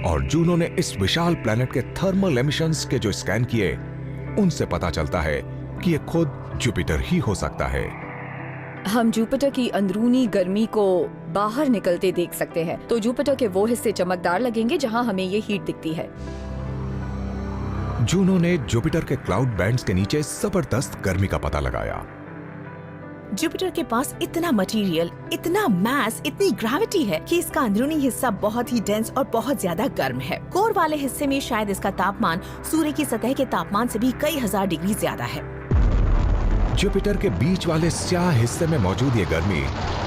और जूनो ने इस विशाल प्लैनेट के थर्मल एमिशंस के जो स्कैन किए, उनसे पता चलता है कि यह खुद जुपिटर ही हो सकता है। हम जुपिटर की अंदरूनी गर्मी को बाहर निकलते देख सकते हैं, तो जुपिटर के वो हिस्से चमकदार लगेंगे जहां हमें ये हीट दिखती है। जूनो ने जुपिटर के क्लाउड बैंड्स के नीचे जबरदस्त गर्मी का पता लगाया। जुपिटर के पास इतना मटेरियल, इतना मास, इतनी ग्रेविटी है कि इसका अंदरूनी हिस्सा बहुत ही डेंस और बहुत ज्यादा गर्म है। कोर वाले हिस्से में शायद इसका तापमान सूर्य की सतह के तापमान से भी कई हजार डिग्री ज्यादा है। जुपिटर के बीच वाले स्याह हिस्से में मौजूद ये गर्मी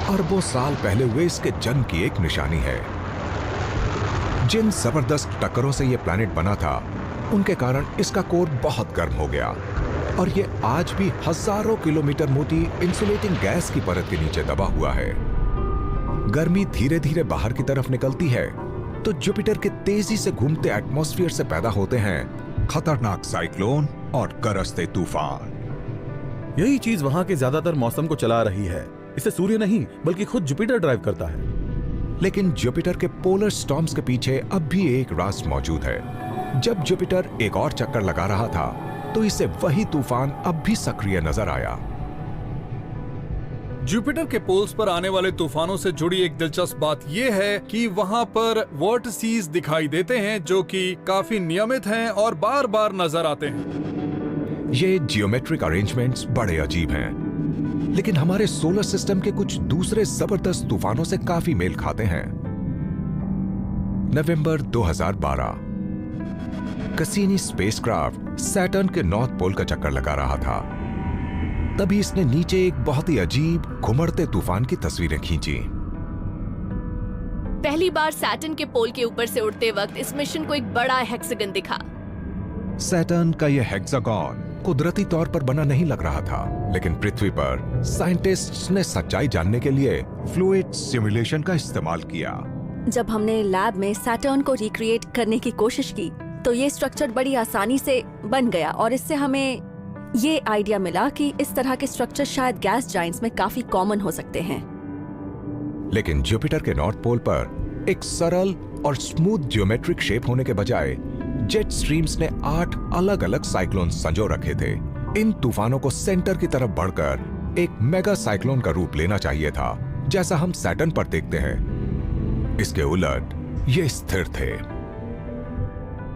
अरबों साल पहले हुए इसके जन्म की एक निशानी है। जिन जबरदस्त टक्करों से ये प्लैनेट बना था, उनके कारण इसका कोर बहुत गर्म हो गया और ये आज भी हजारों किलोमीटर मोटी इंसुलेटिंग गैस की परत के नीचे दबा हुआ है। गर्मी धीरे धीरे बाहर की तरफ निकलती है तो जुपिटर के तेजी से घूमते एटमॉस्फेयर से पैदा होते हैं खतरनाक साइक्लोन और गरजते तूफान। यही चीज वहां के ज्यादातर मौसम को चला रही है। इसे सूर्य नहीं बल्कि खुद जुपिटर ड्राइव करता है। लेकिन जुपिटर के पोलर स्टॉर्म्स के पीछे अब भी एक राज मौजूद है। जब जुपिटर एक और चक्कर लगा रहा था तो इसे वही तूफान अब भी सक्रिय नजर आया। जुपिटर के पोल्स पर आने वाले तूफानों से जुड़ी एक दिलचस्प बात यह है कि वहां पर वोर्टिसेस दिखाई देते हैं जो कि काफी नियमित हैं और बार बार नजर आते हैं। ये जियोमेट्रिक अरेंजमेंट्स बड़े अजीब हैं, लेकिन हमारे सोलर सिस्टम के कुछ दूसरे जबरदस्त तूफानों से काफी मेल खाते हैं। नवंबर 2012 कैसिनी स्पेसक्राफ्ट सैटर्न के नॉर्थ पोल का चक्कर लगा रहा था। तभी इसने नीचे एक बहुत ही अजीब घुमड़ते तूफान की तस्वीरें खींची। पहली बार सैटर्न के पोल के ऊपर से उड़ते वक्त इस मिशन को एक बड़ा हेक्सागन दिखा। सैटर्न का यह हेक्सागन कुदरती तौर पर बना नहीं लग रहा था, लेकिन पृथ्वी पर साइंटिस्ट्स ने सच्चाई जानने के लिए फ्लूइड सिमुलेशन का इस्तेमाल किया। जब हमने लैब में सैटर्न को रिक्रिएट करने की कोशिश की तो ये स्ट्रक्चर बड़ी आसानी से बन गया और इससे हमें ये आइडिया मिला कि इस तरह के स्ट्रक्चर शायद गैस जाइंट्स में काफी कॉमन हो सकते हैं। लेकिन जुपिटर के नॉर्थ पोल पर एक सरल और स्मूथ जियोमेट्रिक शेप होने के बजाय जेट स्ट्रीम्स ने 8 अलग अलग साइक्लोन संजो रखे थे। इन तूफानों को सेंटर की तरफ बढ़कर एक मेगा साइक्लोन का रूप लेना चाहिए था, जैसा हम सैटर्न पर देखते हैं। इसके उलट ये स्थिर थे।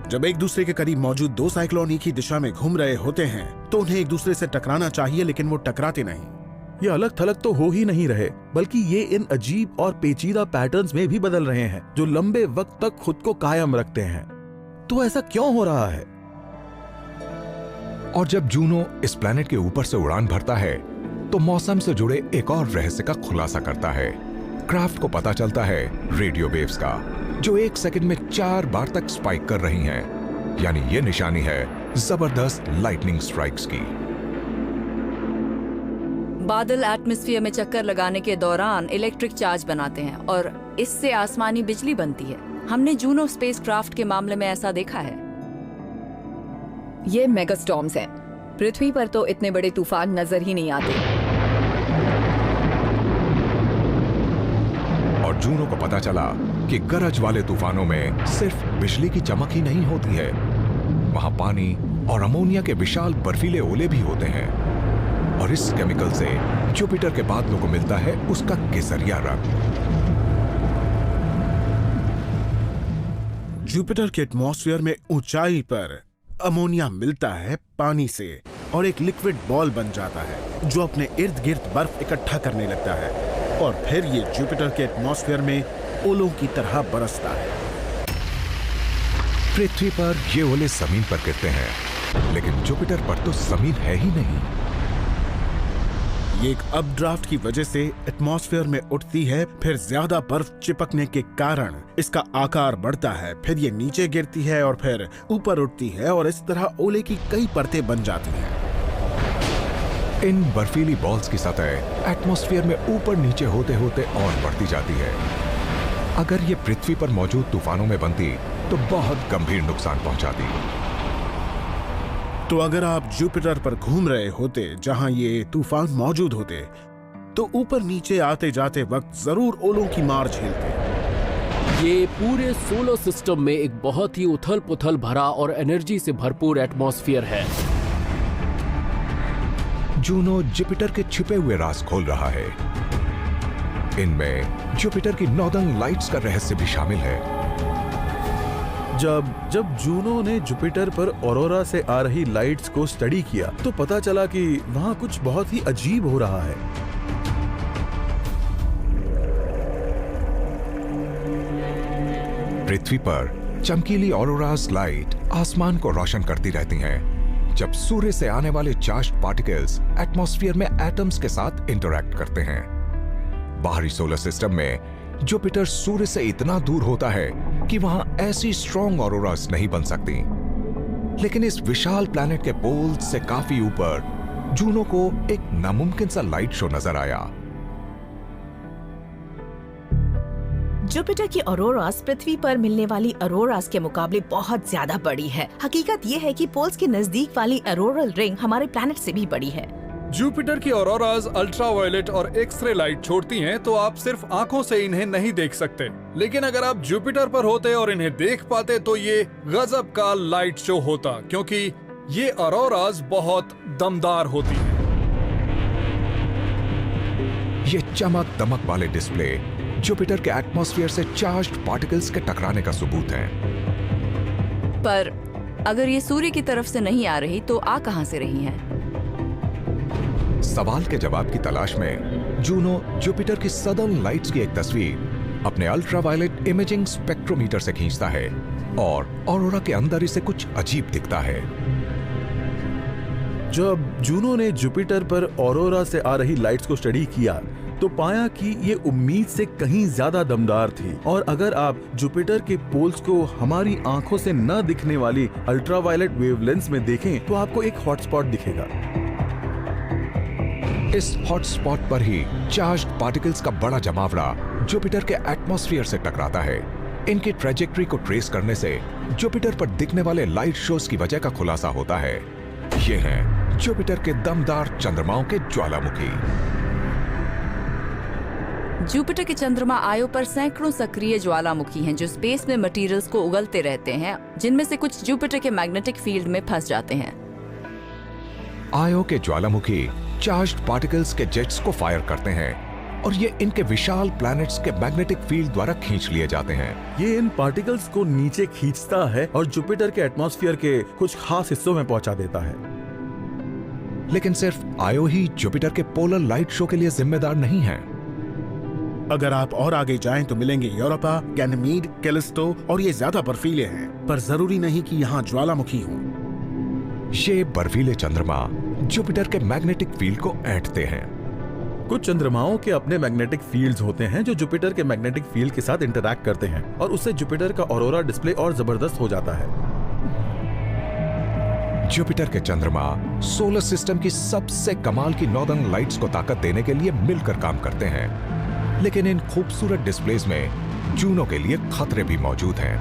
जब एक दूसरे के करीब मौजूद दो साइक्लोन एक ही दिशा में घूम रहे होते हैं तो उन्हें एक दूसरे से टकराना चाहिए, लेकिन वो टकराते नहीं। ये अलग थलग तो हो ही नहीं रहे, बल्कि ये इन अजीब और पेचीदा पैटर्न्स में भी बदल रहे हैं जो लंबे वक्त तक खुद को कायम रखते हैं। तो ऐसा क्यों हो रहा है? और जब जूनो इस प्लैनेट के ऊपर से उड़ान भरता है तो मौसम से जुड़े एक और रहस्य का खुलासा करता है। क्राफ्ट को पता चलता है रेडियो वेव्स का, जो 1 सेकंड में 4 बार तक स्पाइक कर रही हैं। यानी ये निशानी है जबरदस्त लाइटनिंग स्ट्राइक्स की। बादल एटमॉस्फेयर में चक्कर लगाने के दौरान इलेक्ट्रिक चार्ज बनाते हैं और इससे आसमानी बिजली बनती है। हमने जूनो स्पेसक्राफ्ट के मामले में ऐसा देखा है। ये मेगास्टॉर्म्स हैं। पृथ्वी पर तो इतने बड़े तूफान नजर ही नहीं आते। और जूनो को पता चला कि गरज वाले तूफानों में सिर्फ बिजली की चमक ही नहीं होती है, वहां पानी और अमोनिया के विशाल बर्फीले ओले भी होते हैं। और इस केमिकल से जुपिटर के बादलों को मिलता है उसका केसरिया रंग। जुपिटर के एटमॉस्फेयर में ऊंचाई पर अमोनिया मिलता है पानी से और एक लिक्विड बॉल बन जाता है जो अपने इर्द गिर्द बर्फ इकट्ठा करने लगता है और फिर ये जुपिटर के एटमॉस्फेयर में ओलों की तरह बरसता है। पृथ्वी पर ये ओले जमीन पर गिरते हैं, लेकिन जुपिटर पर तो जमीन है ही नहीं। ये एक अपड्राफ्ट की वजह से एटमॉस्फेयर में उठती है, फिर ज्यादा बर्फ चिपकने के कारण इसका आकार बढ़ता है, फिर ये नीचे गिरती है और फिर ऊपर उठती है और इस तरह ओले की कई परतें बन जाती हैं। इन बर्फीली बॉल्स की सतह एटमॉस्फेयर में ऊपर नीचे होते होते और बढ़ती जाती है। अगर ये पृथ्वी पर मौजूद तूफानों में बनती तो बहुत गंभीर नुकसान पहुंचाती। तो अगर आप जुपिटर पर घूम रहे होते जहां ये तूफान मौजूद होते तो ऊपर नीचे आते जाते वक्त जरूर ओलों की मार झेलते। ये पूरे सोलर सिस्टम में एक बहुत ही उथल पुथल भरा और एनर्जी से भरपूर एटमॉस्फेयर है। जूनो जुपिटर के छिपे हुए राज खोल रहा है। इनमें जुपिटर की नॉर्दर्न लाइट्स का रहस्य भी शामिल है। जब जूनो ने जुपिटर पर ऑरोरा से आ रही लाइट्स को स्टडी किया तो पता चला कि वहां कुछ बहुत ही अजीब हो रहा है। पृथ्वी पर चमकीली ऑरोरास लाइट आसमान को रोशन करती रहती हैं। जब सूर्य से आने वाले चार्ज्ड पार्टिकल्स एटमॉस्फेयर में एटम्स के साथ इंटरैक्ट करते हैं। बाहरी सोलर सिस्टम में जुपिटर सूर्य से इतना दूर होता है कि वहां ऐसी स्ट्रॉन्ग ऑरोरास नहीं बन सकती। लेकिन इस विशाल प्लैनेट के पोल से काफी ऊपर जूनो को एक नामुमकिन सा लाइट शो नजर आया। जुपिटर की ऑरोरास पृथ्वी पर मिलने वाली ऑरोरास के मुकाबले बहुत ज्यादा बड़ी है। हकीकत ये है कि पोल्स के नजदीक वाली ऑरोरल रिंग हमारे प्लैनेट से भी बड़ी है। जुपिटर की ऑरोरास अल्ट्रावायलेट और एक्सरे लाइट छोड़ती हैं, तो आप सिर्फ आंखों से इन्हें नहीं देख सकते। लेकिन अगर आप जुपिटर पर होते और इन्हें देख पाते तो ये गजब का लाइट शो होता, क्योंकि ये ऑरोरास बहुत दमदार होती हैं। ये चमक दमक वाले डिस्प्ले जुपिटर के एटमॉस्फेयर से चार्ज्ड पार्टिकल्स के टकराने का सबूत है। पर अगर ये सूर्य की तरफ से नहीं आ रही तो आ कहां से रही हैं? सवाल के जवाब की तलाश में जूनो जुपिटर की सदर्न लाइट्स की एक तस्वीर अपने अल्ट्रावायलेट इमेजिंग स्पेक्ट्रोमीटर से खींचता है और ऑरोरा के अंदर इसे कुछ अजीब दिखता है। जब जूनो ने जुपिटर पर ऑरोरा से आ रही लाइट्स को स्टडी किया तो पाया कि ये उम्मीद से कहीं ज्यादा दमदार थी। और अगर आप जुपिटर के पोल्स को हमारी आंखों से न दिखने वाली अल्ट्रावायलेट वेवलेंथ में देखें तो आपको एक हॉटस्पॉट दिखेगा। इस हॉटस्पॉट पर ही चार्ज्ड पार्टिकल्स का बड़ा जमावड़ा जुपिटर के एटमॉस्फेयर से टकराता है। इनकी ट्रेजेक्टरी को ट्रेस करने से जुपिटर पर दिखने वाले लाइट शोज की वजह का खुलासा होता है। ये हैं जुपिटर के दमदार चंद्रमाओं के ज्वालामुखी। जुपिटर के चंद्रमा आयो पर सैकड़ों सक्रिय ज्वालामुखी हैं जो स्पेस में मटेरियल्स को उगलते रहते हैं, जिनमें से कुछ जुपिटर के मैग्नेटिक फील्ड में फंस जाते हैं। आयो के ज्वालामुखी चार्ज्ड पार्टिकल्स के जेट्स को फायर करते हैं और ये इनके विशाल प्लैनेट्स के मैग्नेटिक फील्ड द्वारा खींच लिए जाते हैं। ये इन पार्टिकल्स को नीचे खींचता है और जुपिटर के एटमॉस्फेयर के कुछ खास हिस्सों में पहुंचा देता है। लेकिन सिर्फ आयो ही जुपिटर के पोलर लाइट शो के लिए जिम्मेदार नहीं है। अगर आप और आगे जाएं तो मिलेंगे यूरोपा, गैनीमेड, कैलिस्टो और ये ज्यादा बर्फीले हैं, पर जरूरी नहीं कि यहाँ ज्वालामुखी हों। ये बर्फीले चंद्रमा जुपिटर के मैग्नेटिक फील्ड को ऐंठते हैं। कुछ चंद्रमाओं के अपने मैग्नेटिक फील्ड्स होते हैं जो जुपिटर के मैग्नेटिक फील्ड के साथ इंटरैक्ट करते हैं और उससे जुपिटर का ऑरोरा डिस्प्ले और जबरदस्त हो जाता है। जुपिटर के चंद्रमा सोलर सिस्टम की सबसे कमाल की नॉर्दर्न लाइट्स को ताकत देने के लिए मिलकर काम करते हैं, लेकिन इन खूबसूरत डिस्प्लेज में जूनो के लिए खतरे भी मौजूद हैं।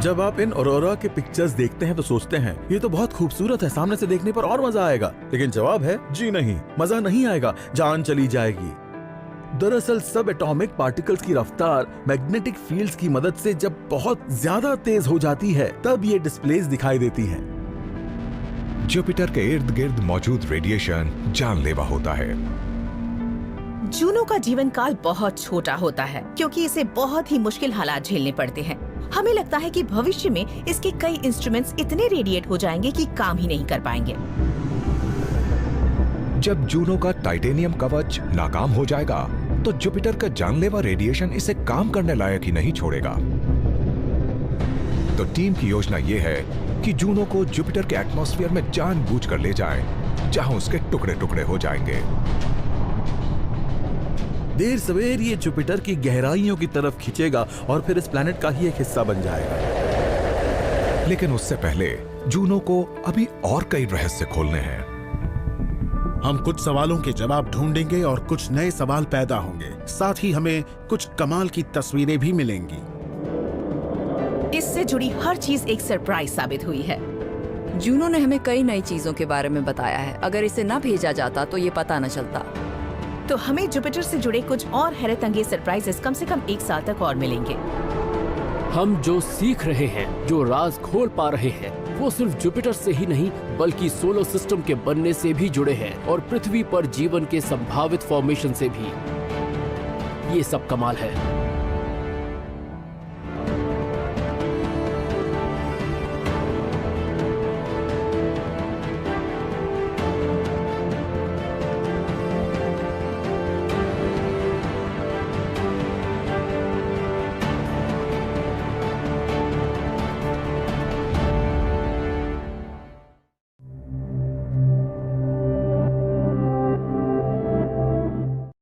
जब आप इन ऑरोरा के पिक्चर्स देखते हैं तो सोचते हैं ये तो बहुत खूबसूरत है, सामने से देखने पर और मजा आएगा, लेकिन जवाब है जी नहीं, मजा नहीं आएगा, जान चली जाएगी। दरअसल सब एटॉमिक पार्टिकल्स की रफ्तार मैग्नेटिक फील्ड्स की मदद से जब बहुत ज्यादा तेज हो जाती है तब ये डिस्प्लेस दिखाई देती हैं। जुपिटर के इर्द गिर्द मौजूद रेडिएशन जानलेवा होता है। जूनो का जीवन काल बहुत छोटा होता है क्योंकि इसे बहुत ही मुश्किल हालात झेलने पड़ते हैं। हमें लगता है कि भविष्य में इसके कई इंस्ट्रूमेंट्स इतने रेडिएट हो जाएंगे कि काम ही नहीं कर पाएंगे। जब जूनो का टाइटेनियम कवच नाकाम हो जाएगा तो जुपिटर का जानलेवा रेडिएशन इसे काम करने लायक ही नहीं छोड़ेगा। तो टीम की योजना यह है कि जूनो को जुपिटर के एटमॉस्फेयर में जानबूझकर ले जाएं, जहां उसके टुकड़े टुकड़े हो जाएंगे। देर सवेर ये जुपिटर की गहराइयों की तरफ खींचेगा और फिर इस प्लैनेट का ही एक हिस्सा बन जाएगा। लेकिन उससे पहले जूनो को अभी और कई रहस्य खोलने हैं। हम कुछ सवालों के जवाब ढूंढेंगे और कुछ नए सवाल पैदा होंगे। साथ ही हमें कुछ कमाल की तस्वीरें भी मिलेंगी। इससे जुड़ी हर चीज एक सरप्राइज साबित हुई है। जूनो ने हमें कई नई चीजों के बारे में बताया है। अगर इसे न भेजा जाता तो ये पता न चलता। तो हमें जुपिटर से जुड़े कुछ और हैरत अंगेज सरप्राइजेस कम से कम 1 साल तक और मिलेंगे। हम जो सीख रहे हैं, जो राज खोल पा रहे हैं, वो सिर्फ जुपिटर से ही नहीं बल्कि सोलर सिस्टम के बनने से भी जुड़े हैं और पृथ्वी पर जीवन के संभावित फॉर्मेशन से भी। ये सब कमाल है।